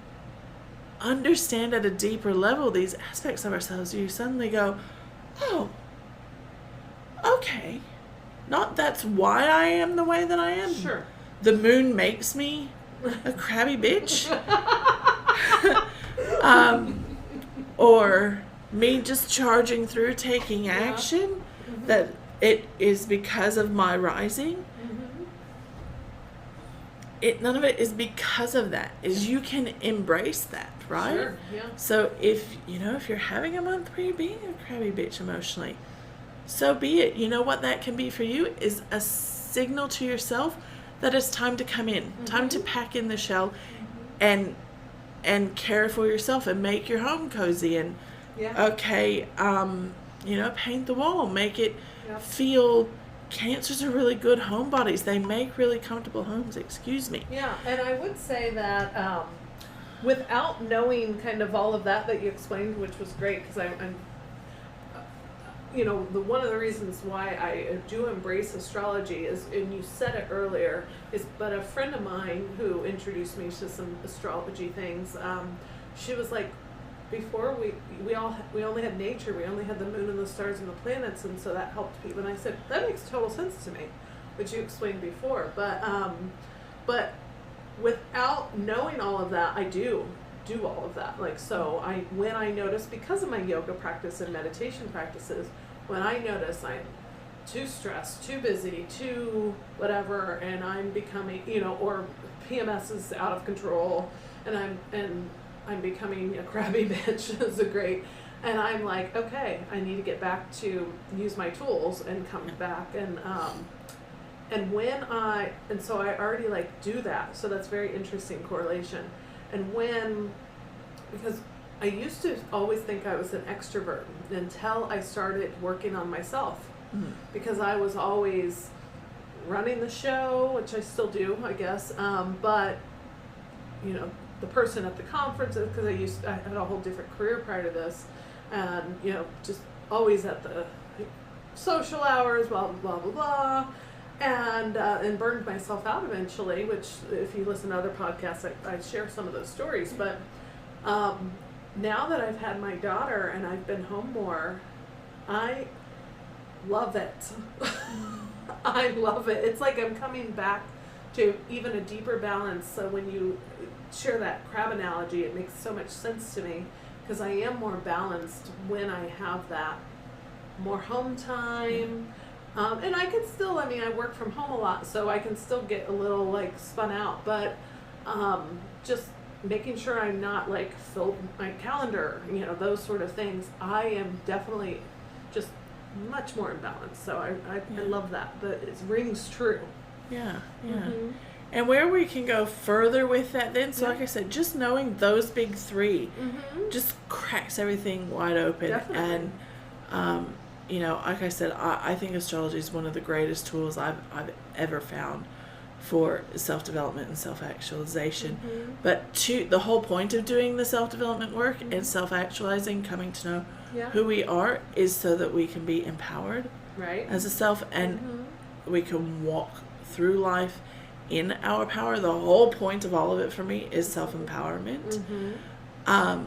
understand at a deeper level these aspects of ourselves, you suddenly go, oh, okay. Not that's why I am the way that I am. Sure. The moon makes me a crabby bitch. Or me just charging through, taking action, that it is because of my rising. None of it is because of that. Is you can embrace that, right? Sure, yeah. So if you're having a month where you're being a crabby bitch emotionally, so be it. You know what that can be for you is a signal to yourself that it's time to come in, time to pack in the shell, and care for yourself and make your home cozy and paint the wall, make it feel. Cancers are really good homebodies. They make really comfortable homes. Excuse me. Yeah, and I would say that without knowing kind of all of that you explained, which was great, because I'm one of the reasons why I do embrace astrology is, and you said it earlier, but a friend of mine who introduced me to some astrology things, she was like, before we only had nature, we only had the moon and the stars and the planets, and so that helped people. And I said, that makes total sense to me, which you explained before. But without knowing all of that, I do all of that. Like, so when I notice, because of my yoga practice and meditation practices, when I notice I'm too stressed, too busy, too whatever, and I'm becoming, or PMS is out of control, and I'm becoming a crabby bitch is and I'm like, okay, I need to get back to use my tools and come back and so I already do that. So that's very interesting correlation. And because I used to always think I was an extrovert until I started working on myself, because I was always running the show, which I still do, I guess. But the person at the conferences, because I had a whole different career prior to this, and just always at the social hours, blah blah blah blah, and burned myself out eventually. Which, if you listen to other podcasts, I share some of those stories. But now that I've had my daughter and I've been home more, I love it. I love it. It's like I'm coming back to even a deeper balance. So when you share that crab analogy, it makes so much sense to me, because I am more balanced when I have that more home time. And I can still, I work from home a lot, so I can still get a little spun out, but just making sure I'm not filled my calendar, those sort of things. I am definitely just much more in balance. So I love that. It rings true. Yeah. And where we can go further with that then, so like I said, just knowing those big three just cracks everything wide open. Definitely. And, like I said, I think astrology is one of the greatest tools I've ever found for self-development and self-actualization. Mm-hmm. But the whole point of doing the self-development work Mm-hmm. and self-actualizing, coming to know Yeah. who we are, is so that we can be empowered Right. as a self, and we can walk through life in our power. The whole point of all of it for me is self-empowerment. Mm-hmm.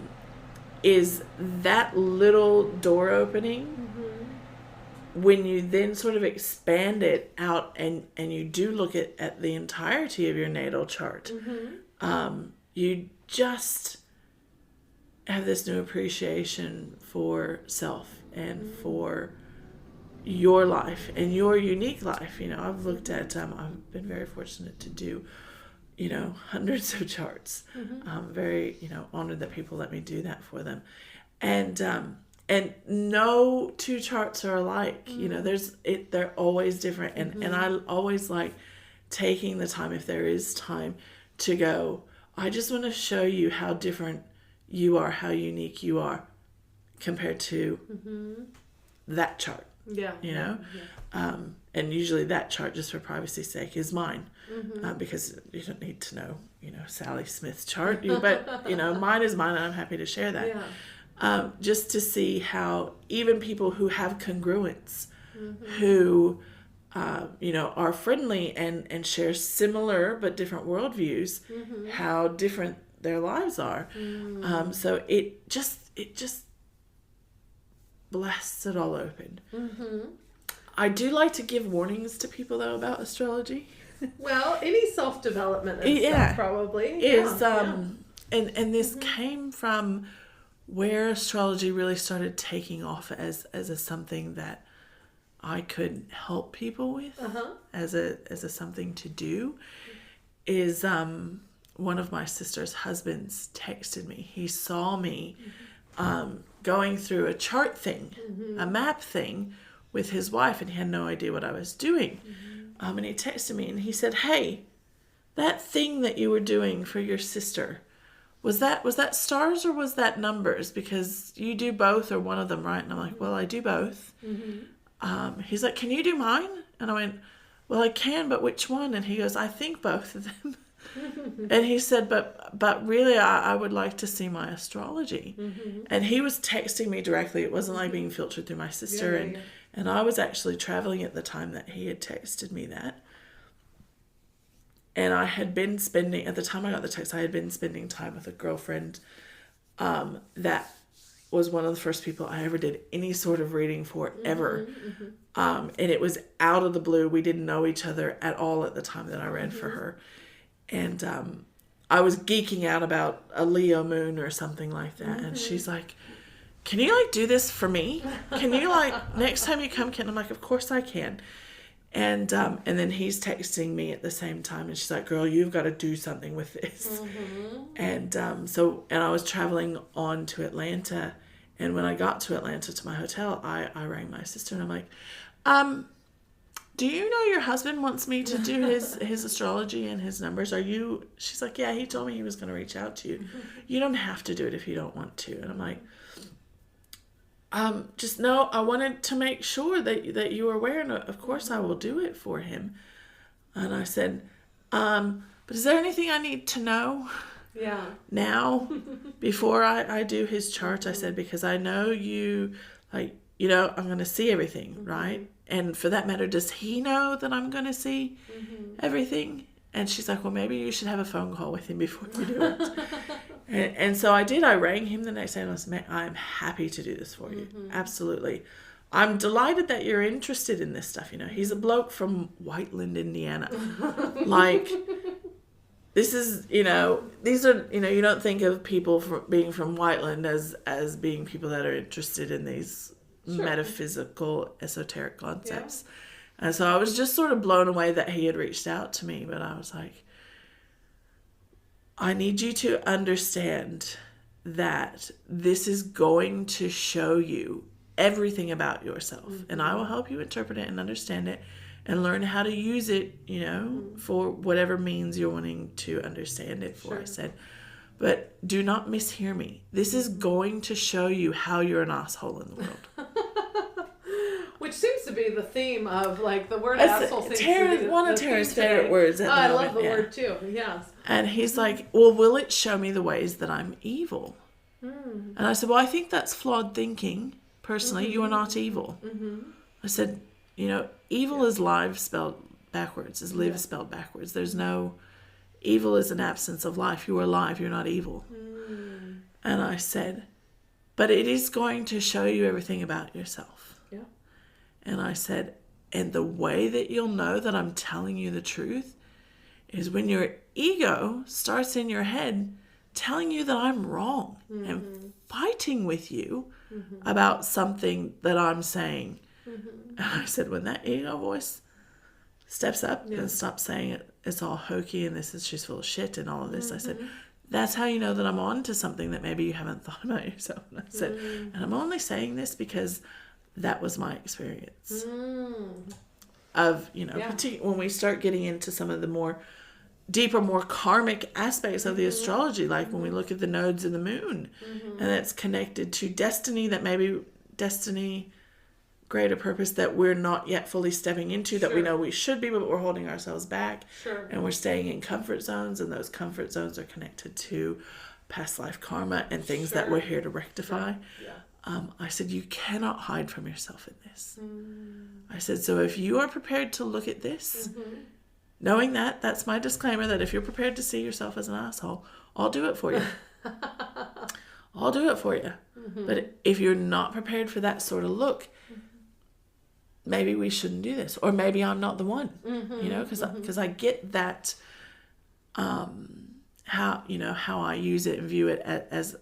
Is that little door opening, when you then sort of expand it out and you do look at the entirety of your natal chart, you just have this new appreciation for self and for your life and your unique life. I've looked at, I've been very fortunate to do, hundreds of charts. I'm very, honored that people let me do that for them. And no two charts are alike. They're always different. And I always like taking the time, if there is time, to go, I just want to show you how different you are, how unique you are compared to that chart. Yeah. And usually that chart, just for privacy's sake, is mine, because you don't need to know, Sally Smith's chart, but mine is mine, and I'm happy to share that. Yeah. Just to see how even people who have congruence, who are friendly and share similar but different worldviews, how different their lives are. So it just blasts it all open. I do like to give warnings to people, though, about astrology. Well, any self-development and stuff probably is and this came from where astrology really started taking off as a something that I could help people with, as a something to do. Is one of my sister's husbands texted me. He saw me going through a chart thing, a map thing, with his wife, and he had no idea what I was doing. And he texted me and he said, "Hey, that thing that you were doing for your sister, was that stars or was that numbers? Because you do both or one of them, right?" And I'm like, "Well, I do both." He's like, "Can you do mine?" And I went, "Well, I can, but which one?" And he goes, "I think both of them." And he said, but really, I would like to see my astrology. And he was texting me directly. It wasn't like being filtered through my sister. And I was actually traveling at the time that he had texted me that. And I had been spending, at the time I got the text, I had been spending time with a girlfriend that was one of the first people I ever did any sort of reading for, ever. And it was out of the blue. We didn't know each other at all at the time that I read for her. And I was geeking out about a Leo moon or something like that. And she's like, "Can you do this for me? Can you next time you come, can?" I'm like, "Of course I can." And then he's texting me at the same time, and she's like, "Girl, you've got to do something with this." And I was traveling on to Atlanta, and when I got to Atlanta to my hotel, I rang my sister, and I'm like, "Do you know your husband wants me to do his astrology and his numbers? Are you?" She's like, "Yeah, he told me he was going to reach out to you. You don't have to do it if you don't want to." And I'm like, "Just no, I wanted to make sure that you were aware, and of course I will do it for him." And I said, "But is there anything I need to know now before I do his chart?" I said, "Because I know you, I'm going to see everything, right? And for that matter, does he know that I'm going to see everything?" And she's like, "Well, maybe you should have a phone call with him before you do it." And so I did. I rang him the next day and I said, "I'm happy to do this for you. Absolutely. I'm delighted that you're interested in this stuff." He's a bloke from Whiteland, Indiana. This is, these are, you don't think of people being from Whiteland as being people that are interested in these metaphysical, esoteric concepts. Yeah. And so I was just sort of blown away that he had reached out to me, but I was like, I need you to understand that this is going to show you everything about yourself, and I will help you interpret it and understand it and learn how to use it, for whatever means you're wanting to understand it for. I said, but do not mishear me. This is going to show you how you're an asshole in the world. Which seems to be the theme of, like, the word That's asshole seems Tara, to be one of the Tara's theme favorite today. words. At the I moment, love the yeah. word too. Yes. And he's like, well, will it show me the ways that I'm evil? And I said, well, I think that's flawed thinking. Personally, you are not evil. I said, evil is live spelled backwards, is live spelled backwards. There's no, evil is an absence of life. You are alive, you're not evil. And I said, but it is going to show you everything about yourself. Yeah. And I said, and the way that you'll know that I'm telling you the truth is when your ego starts in your head telling you that I'm wrong and fighting with you about something that I'm saying. And I said, when that ego voice steps up and stops saying it's all hokey and she's full of shit and all of this, I said, that's how you know that I'm on to something that maybe you haven't thought about yourself. And I said, and I'm only saying this because that was my experience of, when we start getting into some of the more deeper, more karmic aspects of the astrology, like when we look at the nodes in the moon, and it's connected to destiny, that maybe destiny, greater purpose that we're not yet fully stepping into, that we know we should be, but we're holding ourselves back, and we're staying in comfort zones, and those comfort zones are connected to past life karma and things that we're here to rectify. I said, you cannot hide from yourself in this. I said, so if you are prepared to look at this, knowing that's my disclaimer, that if you're prepared to see yourself as an asshole, I'll do it for you. I'll do it for you. But if you're not prepared for that sort of look, maybe we shouldn't do this, or maybe I'm not the one, because I get that, how I use it and view it as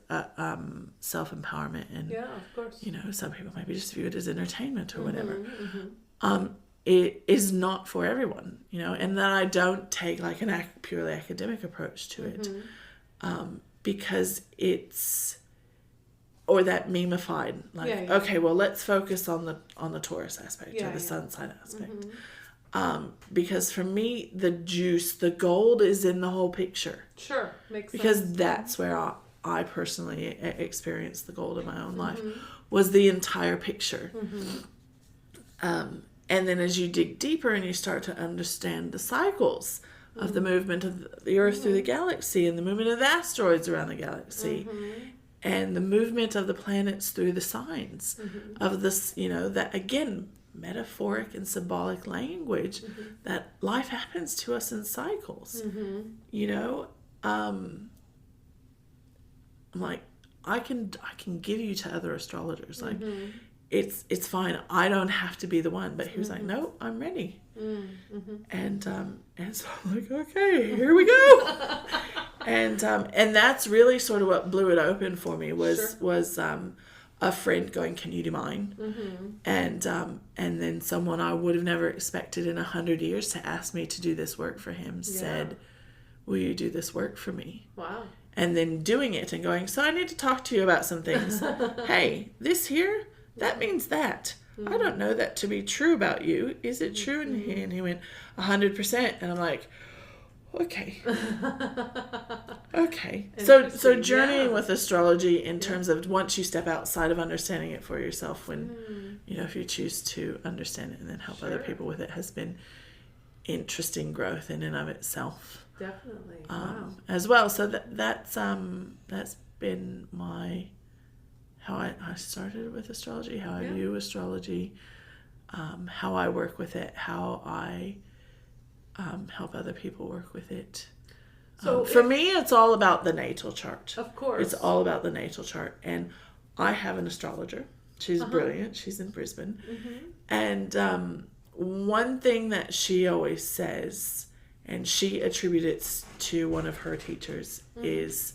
self-empowerment, and of course, some people maybe just view it as entertainment or whatever. It is not for everyone, and that I don't take like an purely academic approach to it, because it's, or that memeified, like, okay, well, let's focus on the Taurus aspect or the sun sign aspect. Because for me, the juice, the gold is in the whole picture. Sure, makes sense. Because that's where I personally experienced the gold in my own life, was the entire picture. And then as you dig deeper and you start to understand the cycles of the movement of the Earth through the galaxy, and the movement of the asteroids around the galaxy, and the movement of the planets through the signs of this, that again, metaphoric and symbolic language, that life happens to us in cycles. I'm like, I can give you to other astrologers, like, it's fine, I don't have to be the one. But he was like, no, I'm ready. And so I'm like, okay, here we go. And that's really sort of what blew it open for me, was a friend going, can you do mine? And then someone I would have never expected in 100 years to ask me to do this work for him said, will you do this work for me? Wow. And then doing it and going, so I need to talk to you about some things. Hey, this here, that means that. I don't know that to be true about you. Is it true? And he went, 100%. And I'm like, okay. Okay. So journeying with astrology in terms of, once you step outside of understanding it for yourself, when, if you choose to understand it and then help other people with it, has been interesting growth in and of itself. Definitely. Wow. As well. So that's been how I started with astrology, how I view astrology, how I work with it, how I help other people work with it. So for me, it's all about the natal chart. Of course. It's all about the natal chart. And I have an astrologer. She's brilliant. She's in Brisbane. And one thing that she always says, and she attributes it to one of her teachers, is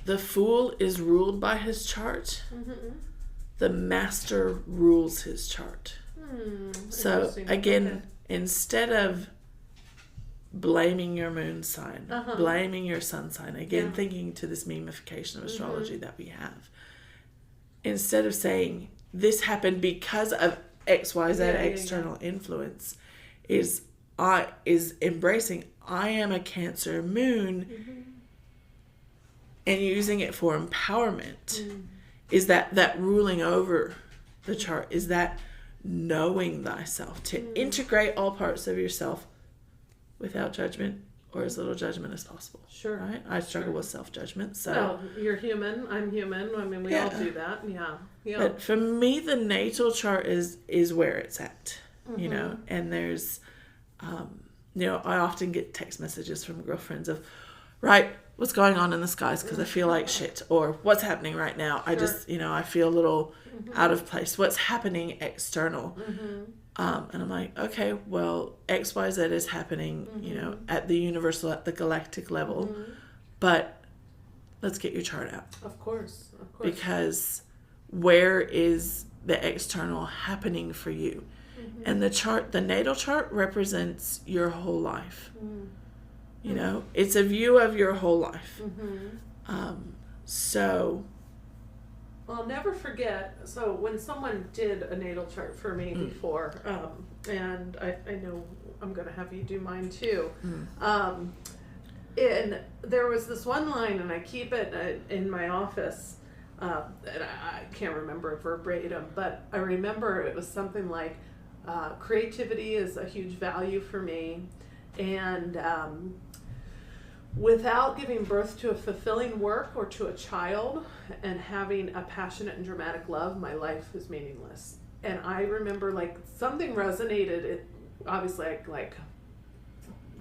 the fool is ruled by his chart. The master rules his chart. So again, instead of blaming your moon sign, blaming your sun sign, again, thinking to this memification of astrology that we have, instead of saying this happened because of XYZ external influence, is embracing, I am a Cancer moon, and using it for empowerment, is that ruling over the chart is that knowing thyself, to integrate all parts of yourself without judgment or as little judgment as possible. Sure. Right? I struggle with self-judgment. So well, you're human. I'm human. I mean, we all do that. Yeah. Yeah. But for me, the natal chart is where it's at, you know, and there's, you know, I often get text messages from girlfriends of, right, what's going on in the skies because I feel like shit, or what's happening right now. I just, you know, I feel a little out of place. What's happening external? And I'm like, okay, well, X, Y, Z is happening, you know, at the universal, at the galactic level, but let's get your chart out. Of course. Because where is the external happening for you? And the natal chart represents your whole life. You know, it's a view of your whole life. So I'll never forget. So when someone did a natal chart for me before, and I know I'm going to have you do mine too. And there was this one line, and I keep it in my office. And I can't remember verbatim, but I remember it was something like, creativity is a huge value for me, and without giving birth to a fulfilling work or to a child and having a passionate and dramatic love, my life is meaningless. And I remember like something resonated. It obviously I like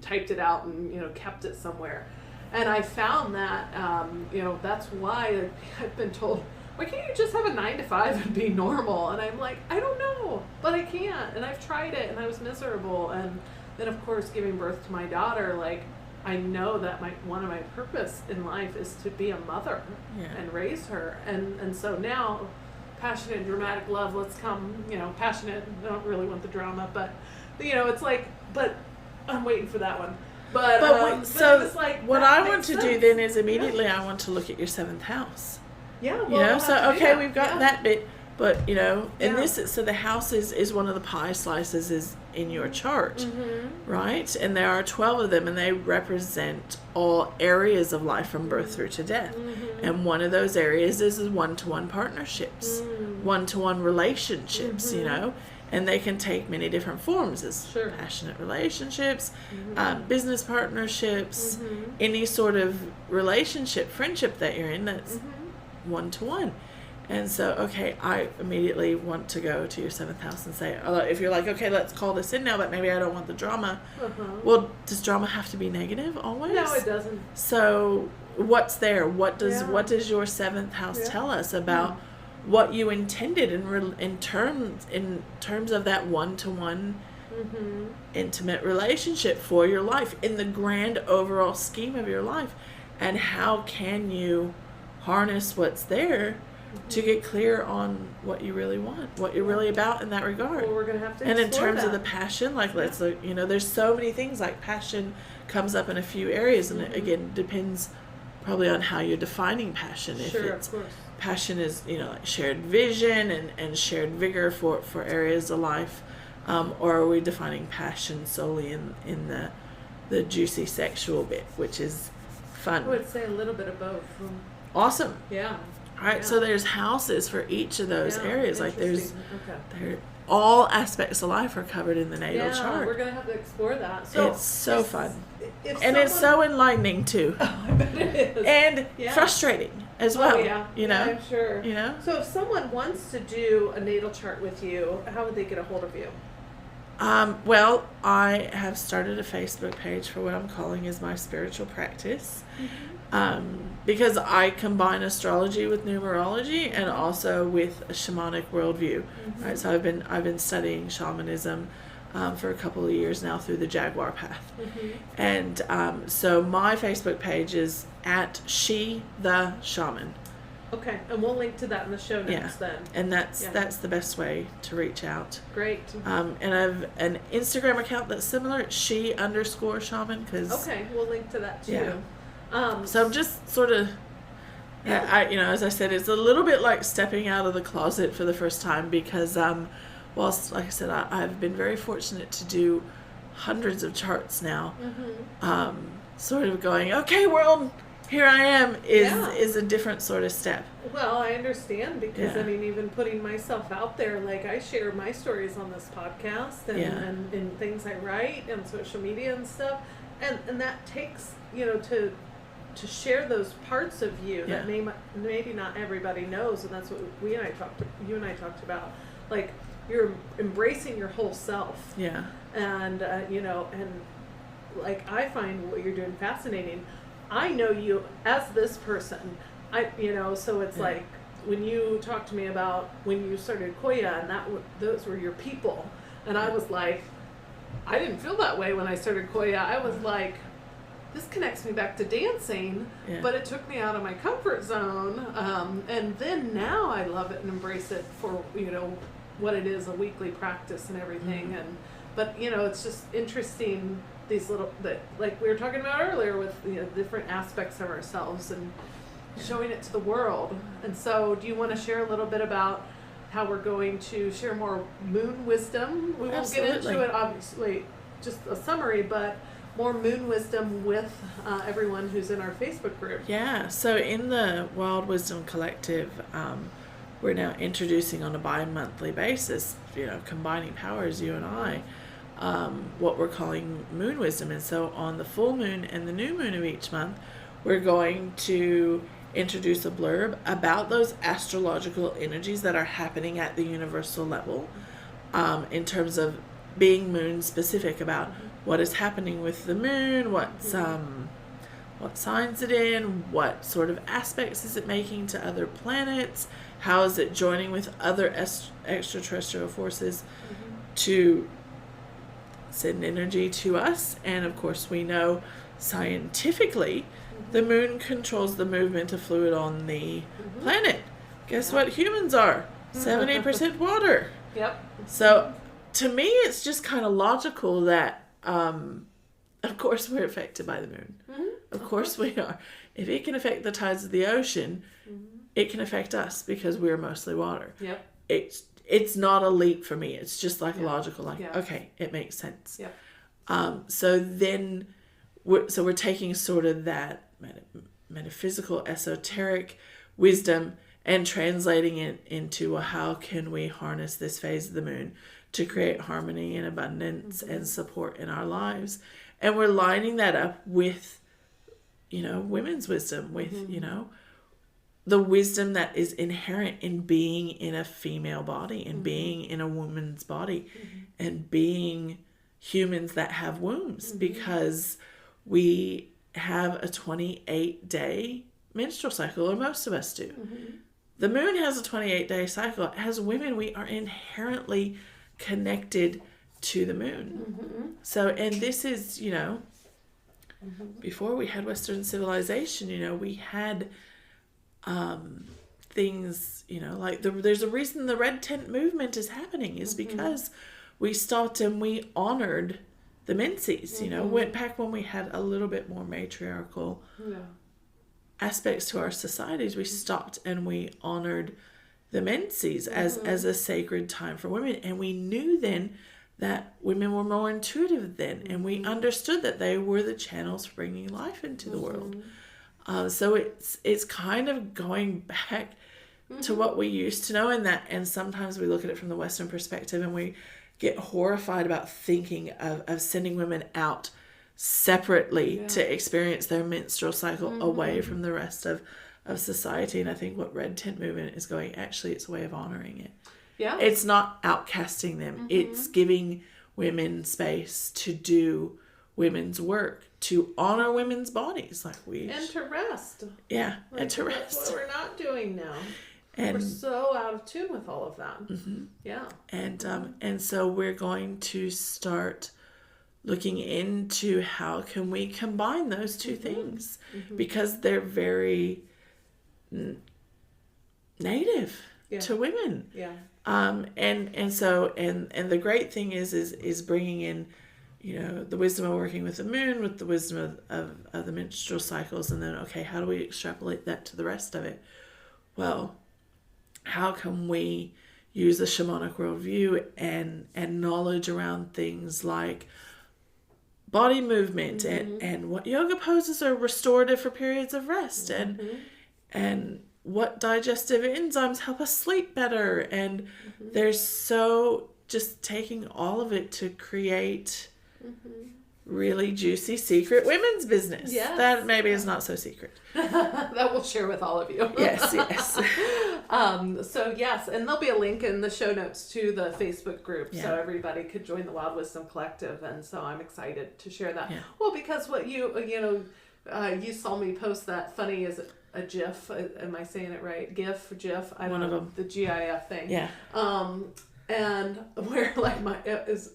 typed it out and, you know, kept it somewhere. And I found that, you know, that's why I've been told, why can't you just have a 9-to-5 and be normal? And I'm like, I don't know, but I can't. And I've tried it and I was miserable. And then of course, giving birth to my daughter, like, I know that one of my purpose in life is to be a mother and raise her. And so now, passionate and dramatic love, let's come, you know, passionate, I don't really want the drama, but, you know, it's like, but I'm waiting for that one. But so it's like, what I want to do then is immediately I want to look at your 7th house. Yeah, well, you know, we'll so okay, we've got that bit, but you know, and so the house is one of the pie slices is in your chart, right? And there are 12 of them, and they represent all areas of life from birth through to death. And one of those areas is one-to-one partnerships, one-to-one relationships, you know, and they can take many different forms as passionate relationships, business partnerships, any sort of relationship, friendship that you're in that's one-to-one. And so, okay, I immediately want to go to your 7th house and say, if you're like, okay, let's call this in now, but maybe I don't want the drama. Well, does drama have to be negative always? No, it doesn't. So what's there? What does your 7th house tell us about what you intended in terms of that one-to-one intimate relationship for your life in the grand overall scheme of your life? And how can you harness what's there to get clear on what you really want, what you're really about in that regard? Well, we're going to have to and in terms that. of the passion, like let's look, you know, there's so many things, like passion comes up in a few areas, and it, again, depends probably on how you're defining passion. If it's of course. Passion is, you know, like shared vision and shared vigor for areas of life, or are we defining passion solely in the juicy sexual bit, which is fun? I would say a little bit of both. Awesome. Yeah. All right, so there's houses for each of those areas. Like there, all aspects of life are covered in the natal chart. We're gonna have to explore that. So it's so fun, and it's so enlightening too. I bet it is. And frustrating as well. You know, I'm sure. You know. So if someone wants to do a natal chart with you, how would they get a hold of you? Well, I have started a Facebook page for what I'm calling is my spiritual practice. Because I combine astrology with numerology and also with a shamanic worldview. Right, so I've been studying shamanism for a couple of years now through the Jaguar path, and so my Facebook page is at She the Shaman. Okay, and we'll link to that in the show notes then. And that's the best way to reach out. Great. And I have an Instagram account that's similar. It's she_shaman. Okay, we'll link to that too. Yeah. So I'm just sort of, you know, as I said, it's a little bit like stepping out of the closet for the first time because, whilst, like I said, I've been very fortunate to do hundreds of charts now, sort of going, okay, world, here I am Yeah. is a different sort of step. Well, I understand because Yeah. I mean, even putting myself out there, like I share my stories on this podcast and, Yeah. and things I write and social media and stuff, and that takes, you know, to share those parts of you that maybe not everybody knows, and that's what you and I talked about, like you're embracing your whole self. Yeah. And you know, and like I find what you're doing fascinating. I know you as this person. You know, so it's like when you talked to me about when you started Koya, and those were your people, and I was like, I didn't feel that way when I started Koya. I was like, this connects me back to dancing, but it took me out of my comfort zone, and then now I love it and embrace it for, you know, what it is, a weekly practice and everything. But you know, it's just interesting, these little, that like we were talking about earlier with, you know, different aspects of ourselves and showing it to the world. And so do you want to share a little bit about how we're going to share more moon wisdom? We won't get into it, obviously, just a summary, but more moon wisdom with everyone who's in our Facebook group. Yeah, so in the Wild Wisdom Collective, we're now introducing on a bi-monthly basis, you know, combining powers, you and I, what we're calling moon wisdom. And so on the full moon and the new moon of each month, we're going to introduce a blurb about those astrological energies that are happening at the universal level, in terms of being moon specific, about what is happening with the moon, what signs it in, what sort of aspects is it making to other planets, how is it joining with other extraterrestrial forces to send energy to us. And of course we know scientifically the moon controls the movement of fluid on the planet. Guess what humans are? 70% water. Yep. So to me, it's just kind of logical that, of course, we're affected by the moon. Of course we are. If it can affect the tides of the ocean, it can affect us because we're mostly water. Yep. It's not a leap for me. It's just like logical, like, okay, it makes sense. Yep. So then, we're taking sort of that metaphysical, esoteric wisdom and translating it into how can we harness this phase of the moon to create harmony and abundance and support in our lives. And we're lining that up with, you know, women's wisdom, with, you know, the wisdom that is inherent in being in a female body and being in a woman's body and being humans that have wombs, because we have a 28-day menstrual cycle, or most of us do. The moon has a 28-day cycle. As women, we are inherently connected to the moon. So, and this is, you know, before we had Western civilization, you know, we had things, you know, like there's a reason the red tent movement is happening, is because we stopped and we honored the menses, you know, went back when we had a little bit more matriarchal aspects to our societies. We stopped and we honored the menses as a sacred time for women. And we knew then that women were more intuitive then, and we understood that they were the channels for bringing life into the world. So it's kind of going back to what we used to know, and sometimes we look at it from the Western perspective and we get horrified about thinking of sending women out separately to experience their menstrual cycle away from the rest of society. And I think what Red Tent Movement is going, actually, it's a way of honoring it. Yeah. It's not outcasting them. It's giving women space to do women's work, to honor women's bodies, like we... And to rest. Yeah, like, and to rest. That's what we're not doing now. And we're so out of tune with all of that. Yeah. And so we're going to start looking into how can we combine those two things, because they're very native to women. Yeah. And so the great thing is bringing in, you know, the wisdom of working with the moon, with the wisdom of the menstrual cycles, and then, okay, how do we extrapolate that to the rest of it? Well, how can we use a shamanic worldview and knowledge around things like body movement and what yoga poses are restorative for periods of rest and what digestive enzymes help us sleep better. And there's so just taking all of it to create really juicy secret women's business. Yes. That maybe is not so secret. That we'll share with all of you. Yes. So yes, and there'll be a link in the show notes to the Facebook group, so everybody could join the Wild Wisdom Collective, and so I'm excited to share that. Yeah. Well, because what you saw me post that funny, is it a GIF? Am I saying it right? GIF, I don't know. One of them. The GIF thing. Yeah. And where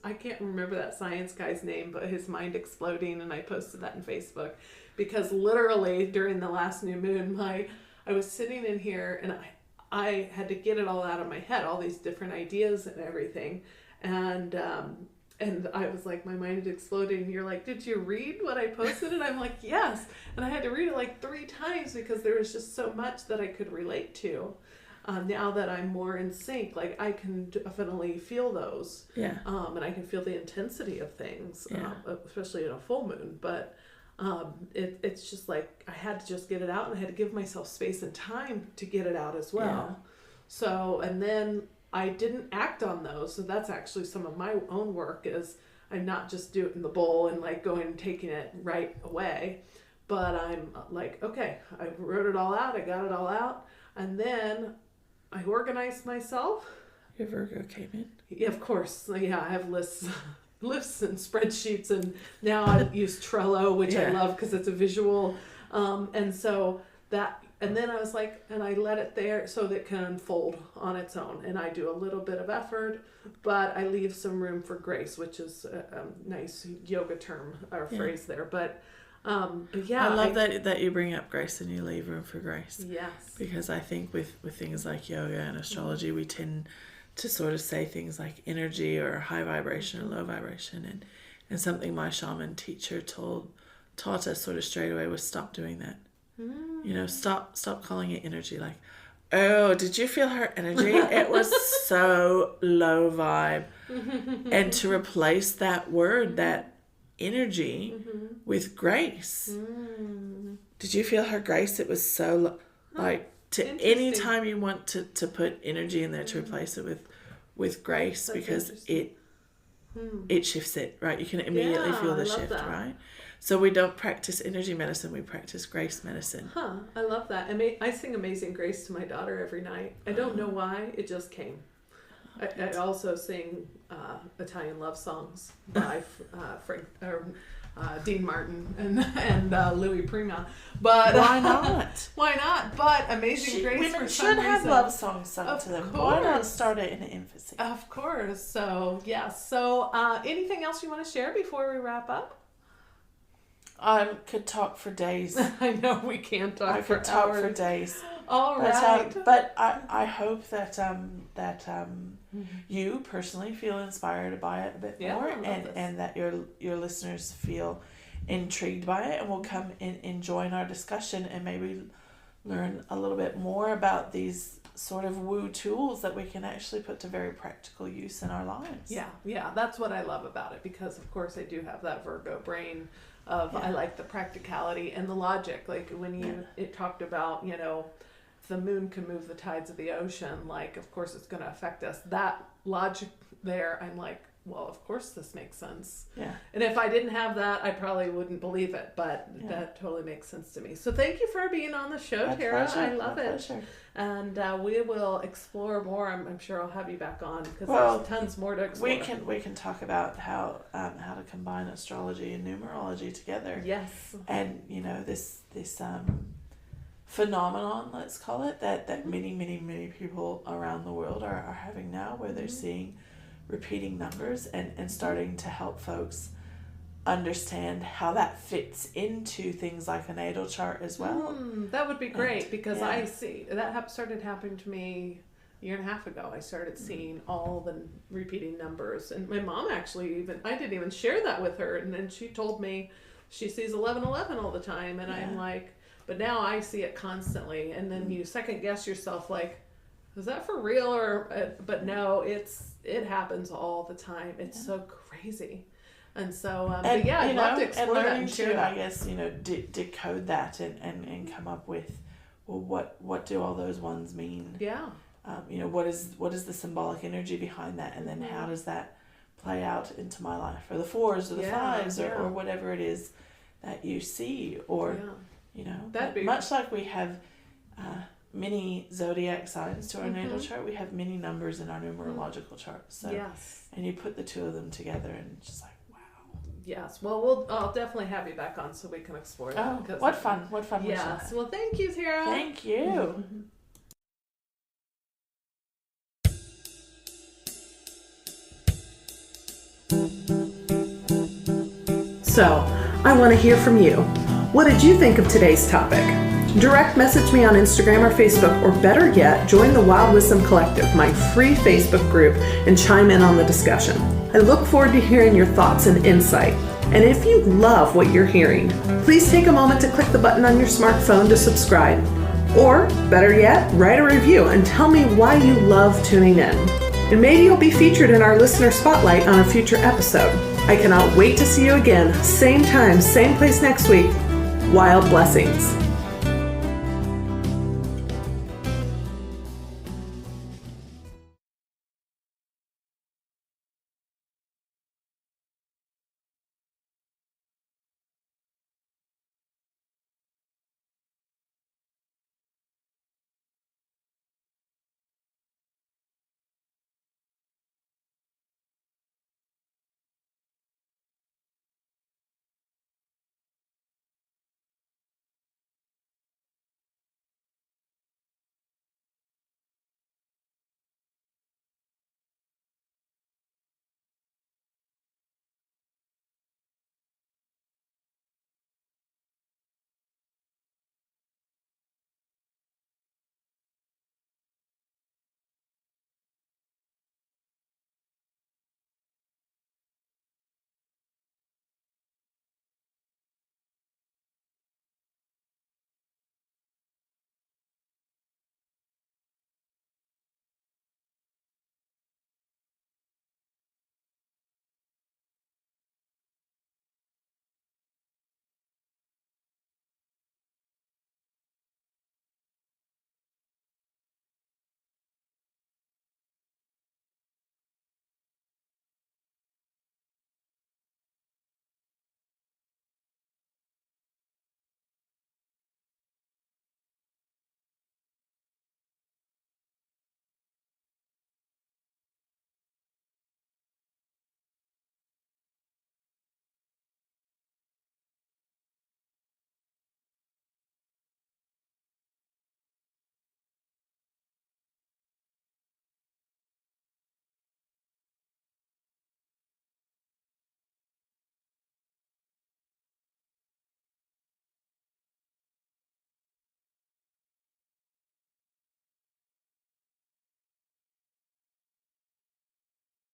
I can't remember that science guy's name, but his mind exploding, and I posted that in Facebook because literally during the last new moon, I was sitting in here and I had to get it all out of my head, all these different ideas and everything, and I was like, my mind had exploded, and you're like, did you read what I posted? And I'm like, yes, and I had to read it like 3 times because there was just so much that I could relate to. Now that I'm more in sync, like I can definitely feel those. Yeah. And I can feel the intensity of things, especially in a full moon. But it's just like I had to just get it out, and I had to give myself space and time to get it out as well. Yeah. So, and then I didn't act on those. So that's actually some of my own work, is I'm not just doing the bowl and like going and taking it right away, but I'm like, okay, I wrote it all out. I got it all out. And then I organized myself. Your Virgo came in? Yeah, of course. Yeah, I have lists and spreadsheets, and now I use Trello, which I love because it's a visual. And so that, and then I was like, and I let it there so that it can unfold on its own. And I do a little bit of effort, but I leave some room for grace, which is a nice yoga term or phrase there. But yeah, I love that you bring up grace and you leave room for grace. Yes. Because I think with things like yoga and astrology, we tend to sort of say things like energy or high vibration or low vibration. And something my shaman teacher taught us sort of straight away was stop doing that. Stop calling it energy. Like, oh, did you feel her energy? It was so low vibe. And to replace that word, that energy, with grace. Did you feel her grace? It was so any time you want to put energy in there, to replace it with grace. That's because it shifts it, right? You can immediately feel the shift, right? So we don't practice energy medicine, we practice grace medicine. I love that. I sing Amazing Grace to my daughter every night. I don't know why, it just came. I also sing Italian love songs by Dean Martin and Louis Prima. But why not? Why not? But Amazing Grace. Women should have love songs sung to them. Why not start it in infancy? Of course. So yes. So anything else you want to share before we wrap up? I could talk for days. I know we can talk. I could talk for days. All right. But I hope that you personally feel inspired by it a bit more, and that your listeners feel intrigued by it, and will come and join our discussion and maybe learn a little bit more about these sort of woo tools that we can actually put to very practical use in our lives. Yeah, that's what I love about it, because of course I do have that Virgo brain of I like the practicality and the logic. Like when it talked about, the moon can move the tides of the ocean, like of course it's going to affect us. That logic there, I'm like, well, of course this makes sense. Yeah. And if I didn't have that, I probably wouldn't believe it, but that totally makes sense to me. So thank you for being on the show, Tara. I love it. Pleasure. And we will explore more. I'm sure I'll have you back on, because there's tons more to explore. We can talk about how to combine astrology and numerology together. Yes. And this phenomenon, let's call it, that many people around the world are having now, where they're seeing repeating numbers and starting to help folks understand how that fits into things like a natal chart as well. That would be great, because I see that started happening to me a year and a half ago. I started seeing all the repeating numbers, and my mom actually I didn't even share that with her, and then she told me she sees 1111 all the time, and I'm like, but now I see it constantly, and then you second guess yourself, like, is that for real? Or but no, it happens all the time. It's so crazy. And so, and but yeah, I'd love to and explore that learning and share to, that. I guess, decode that and come up with, well, what do all those ones mean? Yeah. What is the symbolic energy behind that, and then how does that play out into my life, or the fours or the fives, or whatever it is that you see, or That'd be much like we have many zodiac signs to our natal chart, we have many numbers in our numerological chart. So and you put the two of them together, and it's just like, wow. Yes. Well, I'll definitely have you back on so we can explore that. Oh, what fun! What fun! Yes. Well, thank you, Tara. Thank you. So, I want to hear from you. What did you think of today's topic? Direct message me on Instagram or Facebook, or better yet, join the Wild Wisdom Collective, my free Facebook group, and chime in on the discussion. I look forward to hearing your thoughts and insight. And if you love what you're hearing, please take a moment to click the button on your smartphone to subscribe. Or, better yet, write a review and tell me why you love tuning in. And maybe you'll be featured in our listener spotlight on a future episode. I cannot wait to see you again, same time, same place next week. Wild blessings.